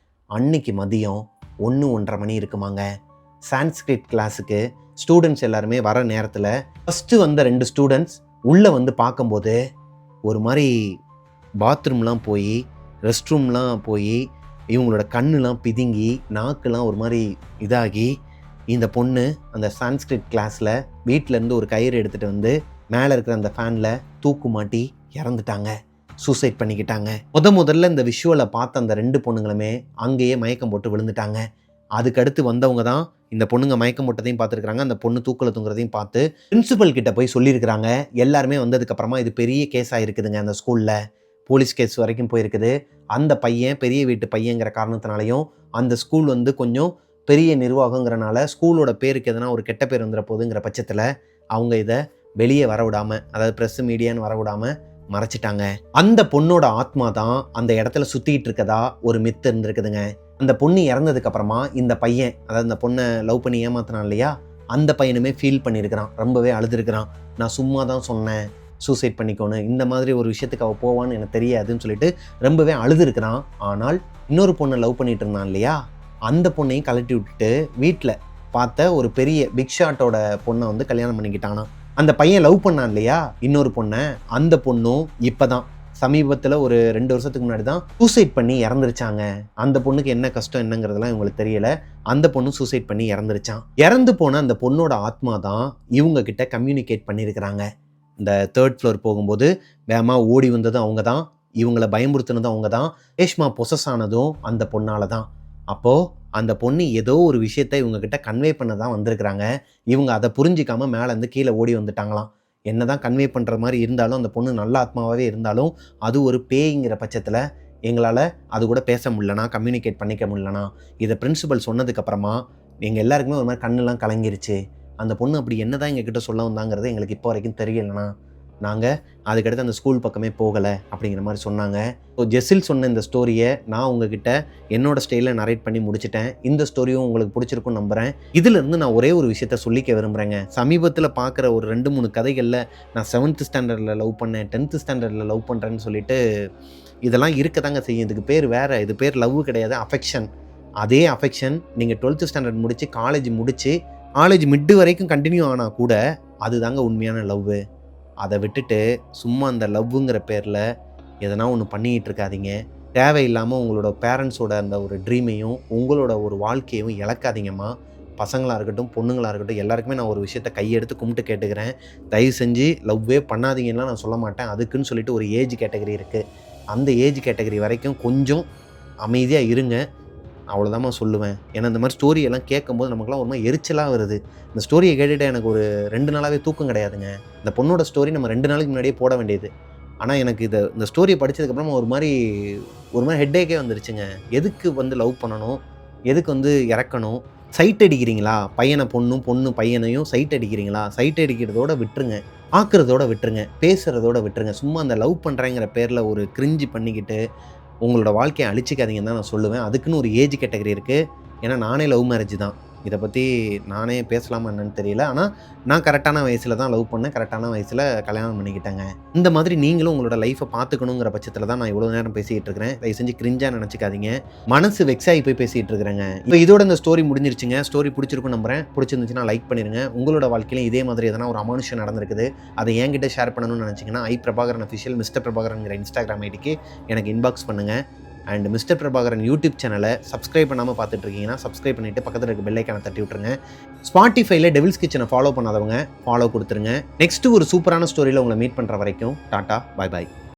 அன்னைக்கு மதியம் 1-1:30 மணி இருக்குமாங்க. சான்ஸ்கிரிட் கிளாஸுக்கு ஸ்டூடெண்ட்ஸ் எல்லாருமே வர நேரத்தில் ஃபஸ்ட்டு வந்த 2 ஸ்டூடெண்ட்ஸ் உள்ளே வந்து பார்க்கும்போது ஒரு மாதிரி பாத்ரூம்லாம் போய் ரெஸ்ட் ரூம்லாம் போய் இவங்களோட கண்ணுலாம் பிதுங்கி நாக்குலாம் ஒரு மாதிரி இதாகி இந்த பொண்ணு அந்த சான்ஸ்கிரிட் கிளாஸில் வீட்டிலேருந்து ஒரு கயிறு எடுத்துகிட்டு வந்து மேலே இருக்கிற அந்த ஃபேனில் தூக்கு மாட்டி இறந்துட்டாங்க. சூசைட் பண்ணிக்கிட்டாங்க. முதல்ல இந்த விஷுவலை பார்த்த அந்த 2 பொண்ணுங்களுமே அங்கேயே மயக்கம் போட்டு விழுந்துட்டாங்க. அதுக்கடுத்து வந்தவங்க தான் இந்த பொண்ணுங்க மயக்கம் போட்டதையும் பார்த்துருக்காங்க. அந்த பொண்ணு தூக்கில் தூங்குறதையும் பார்த்து பிரின்சிபல் கிட்ட போய் சொல்லியிருக்கிறாங்க. எல்லாருமே வந்ததுக்கப்புறமா இது பெரிய கேஸ் ஆகிருக்குதுங்க. அந்த ஸ்கூலில் போலீஸ் கேஸ் வரைக்கும் போயிருக்குது. அந்த பையன் பெரிய வீட்டு பையங்கிற காரணத்தினாலையும் அந்த ஸ்கூல் வந்து கொஞ்சம் பெரிய நிர்வாகங்கிறனால ஸ்கூலோட பேருக்கு எதனா ஒரு கெட்ட பேர் வந்துட போகுதுங்கிற பட்சத்தில் அவங்க இதை வெளியே வரவிடாமல், அதாவது ப்ரெஸ் மீடியான்னு வரவிடாமல் மறைச்சிட்டாங்க. அந்த பொண்ணோட ஆத்மா தான் அந்த இடத்துல சுத்திட்டு இருக்கதா ஒரு மித்து இருந்திருக்குதுங்க. அந்த பொண்ணு இறந்ததுக்கு அப்புறமா இந்த பையன், அதாவது இந்த பொண்ணை லவ் பண்ணி ஏமாத்தினான் இல்லையா, அந்த பையனுமே ஃபீல் பண்ணியிருக்கிறான். ரொம்பவே அழுதுருக்கிறான். நான் சும்மா தான் சொன்னேன் சூசைட் பண்ணிக்கோன்னு, இந்த மாதிரி ஒரு விஷயத்துக்கு அவள் போவான்னு எனக்கு தெரியாதுன்னு சொல்லிட்டு ரொம்பவே அழுதுருக்கிறான். ஆனால் இன்னொரு பொண்ணை லவ் பண்ணிட்டு இருந்தான் இல்லையா, அந்த பொண்ணையும் கழட்டி விட்டுட்டு வீட்டில் பார்த்த ஒரு பெரிய பிக் ஷாட்டோட பொண்ணை வந்து கல்யாணம் பண்ணிக்கிட்டானா. அந்த பையன் லவ் பண்ணான் இல்லையா இன்னொரு பொண்ணை, அந்த பொண்ணும் இப்போதான் சமீபத்தில் ஒரு 2 வருஷத்துக்கு முன்னாடி தான் சூசைட் பண்ணி இறந்துருச்சாங்க. அந்த பொண்ணுக்கு என்ன கஷ்டம் என்னங்கிறதுலாம் இவங்களுக்கு தெரியல. அந்த பொண்ணு சூசைட் பண்ணி இறந்துருச்சான். இறந்து போன அந்த பொண்ணோட ஆத்மா தான் இவங்க கிட்ட கம்யூனிகேட் பண்ணியிருக்கிறாங்க. இந்த 3rd ஃப்ளோர் போகும்போது வேகமாக ஓடி வந்ததும் அவங்க தான், இவங்களை பயமுறுத்தினதும் அவங்க தான், ரேஷ்மா பொசஸ் ஆனதும் அந்த பொண்ணால தான். அப்போது அந்த பொண்ணு ஏதோ ஒரு விஷயத்த இவங்ககிட்ட கன்வே பண்ண தான் வந்திருக்கிறாங்க. இவங்க அதை புரிஞ்சிக்காமல் மேலேருந்து கீழே ஓடி வந்துட்டாங்களாம். என்ன தான் கன்வே பண்ணுற மாதிரி இருந்தாலும், அந்த பொண்ணு நல்ல ஆத்மாவாகவே இருந்தாலும், அது ஒரு பேய்ங்கிற பட்சத்தில் எங்களால் அது கூட பேச முடியலனா, கம்யூனிகேட் பண்ணிக்க முடியலனா, இதை பிரின்சிபல் சொன்னதுக்கப்புறமா எங்கள் எல்லாருக்குமே ஒரு மாதிரி கண்ணெலாம் கலங்கிருச்சு. அந்த பொண்ணு அப்படி என்ன தான் எங்ககிட்ட சொல்ல வந்தாங்கிறது எங்களுக்கு இப்போ வரைக்கும் தெரியலனா, நாங்கள் அதுக்கடுத்து அந்த ஸ்கூல் பக்கமே போகலை அப்படிங்கிற மாதிரி சொன்னாங்க. ஸோ ஜெசில் சொன்ன இந்த ஸ்டோரியை நான் உங்ககிட்ட என்னோடய ஸ்டைலில் நரேட் பண்ணி முடிச்சிட்டேன். இந்த ஸ்டோரியும் உங்களுக்கு பிடிச்சிருக்குன்னு நம்புகிறேன். இதிலிருந்து நான் ஒரே ஒரு விஷயத்த சொல்லிக்க விரும்புகிறேங்க. சமீபத்தில் பார்க்குற ஒரு 2-3 கதைகளில் நான் 7th ஸ்டாண்டர்டில் லவ் பண்ணேன், 10th ஸ்டாண்டர்டில் லவ் பண்ணுறேன்னு சொல்லிட்டு இதெல்லாம் இருக்க தாங்க செய்யும். இதுக்கு பேர் வேறு, இது பேர் லவ் கிடையாது, அஃபெக்ஷன். அதே அஃபெக்ஷன் நீங்கள் 12th ஸ்டாண்டர்ட் முடித்து காலேஜ் மிட்டு வரைக்கும் கண்டினியூ ஆனால் கூட அதுதாங்க உண்மையான லவ்வு. அதை விட்டுட்டு சும்மா அந்த லவ்வுங்கிற பேரில் எதனா ஒன்று பண்ணிக்கிட்டு இருக்காதீங்க. தேவையில்லாமல் உங்களோட பேரண்ட்ஸோட அந்த ஒரு ட்ரீமையும் உங்களோட ஒரு வாழ்க்கையும் இழக்காதீங்கம்மா. பசங்களாக இருக்கட்டும், பொண்ணுங்களாக இருக்கட்டும், எல்லாருக்குமே நான் ஒரு விஷயத்தை கையெடுத்து கும்பிட்டு கேட்டுக்கிறேன். தயவு செஞ்சு லவ்வே பண்ணாதீங்கன்னா நான் சொல்ல மாட்டேன். அதுக்குன்னு சொல்லிட்டு ஒரு ஏஜ் கேட்டகரி இருக்குது. அந்த ஏஜ் கேட்டகரி வரைக்கும் கொஞ்சம் அமைதியாக இருங்க. அவ்வளோதாம்மா சொல்லுவேன். ஏன்னா இந்த மாதிரி ஸ்டோரியெல்லாம் கேட்கும்போது நமக்குலாம் ஒரு மாதிரி எரிச்சலாக வருது. இந்த ஸ்டோரியை கேட்டுட்டு எனக்கு ஒரு 2 நாளாகவே தூக்கம் கிடையாதுங்க. இந்த பொண்ணோட ஸ்டோரி நம்ம 2 நாளைக்கு முன்னாடியே போட வேண்டியது. ஆனால் எனக்கு இந்த ஸ்டோரியை படித்ததுக்கப்புறமா ஒரு மாதிரி ஹெட்டேக்கே வந்துருச்சுங்க. எதுக்கு வந்து லவ் பண்ணணும், எதுக்கு வந்து இறக்கணும்? சைட் அடிக்கிறீங்களா? பையனை பொண்ணும், பொண்ணு பையனையும் சைட் அடிக்கிறீங்களா? சைட் அடிக்கிறதோட விட்டுருங்க, ஆக்குறதோட விட்டுருங்க, பேசுகிறதோட விட்டுருங்க. சும்மா அந்த லவ் பண்ணுறேங்கிற பேரில் ஒரு கிரிஞ்சு பண்ணிக்கிட்டு உங்களோட வாழ்க்கையை அழிச்சிக்காதீங்கன்னு தான் நான் சொல்லுவேன். அதுக்குன்னு ஒரு ஏஜ் கேட்டகரி இருக்குது. ஏன்னா நானே லவ் மேரேஜ் தான். இத பத்தி நானே பேசலாமா என்னன்னு தெரியல. ஆனா, நான் கரெக்ட்டான வயசுல தான் லவ் பண்ணேன். கரெக்ட்டான வயசுல கல்யாணம் பண்ணிக்கிட்டேங்க. இந்த மாதிரி நீங்களும் உங்களோட லைஃப்ப பார்த்துக்கணுங்கிற பட்சத்தில தான் நான் இவ்வளோ நேரம் பேசிட்டு இருக்கிறேன். தயவு செஞ்சு கிரிஞ்சா நெனச்சுக்காதீங்க. மனசு வெக்ஸ் ஆகி போய் பேசிட்டு இருக்கிறேங்க. இப்ப இதோட இந்த ஸ்டோரி முடிஞ்சிருச்சுங்க. ஸ்டோரி புடிச்சிருக்கும்னு நம்புறேன். புடிச்சிருந்துச்சுன்னா லைக் பண்ணிருங்க. உங்களோட வாழ்க்கையிலும் இதே மாதிரி எதனா ஒரு அமானுஷ்யம் நடந்திருக்குது. அத என்கிட்ட ஷேர் பண்ணணும்னு நெனச்சீங்கன்னா, பிரபாகரன் ஆஃபிஷியல் மிஸ்டர் பிரபாகரன்ங்கிற இன்ஸ்டாகிராம் ஐடிக்கு எனக்கு இன்பாக்ஸ் பண்ணுங்க. அண்ட் மிஸ்டர் பிரபாகரன் யூடியூப் சேனலை சப்ஸ்கிரைப் பண்ணாமல் பார்த்துட்டு இருக்கீங்கன்னா சப்ஸ்கிரைப் பண்ணிட்டு பக்கத்தில் இருக்க பெல் ஐக்கானை தட்டி விட்டுருங்க. ஸ்பாட்டிஃபைல டெவில்ஸ் கிச்சனை ஃபாலோ பண்ணாதவங்க ஃபாலோ கொடுத்துருங்க. நெக்ஸ்ட் ஒரு சூப்பரான ஸ்டோரியில் உங்களை மீட் பண்ணுற வரைக்கும் டாடா, பாய் பாய்.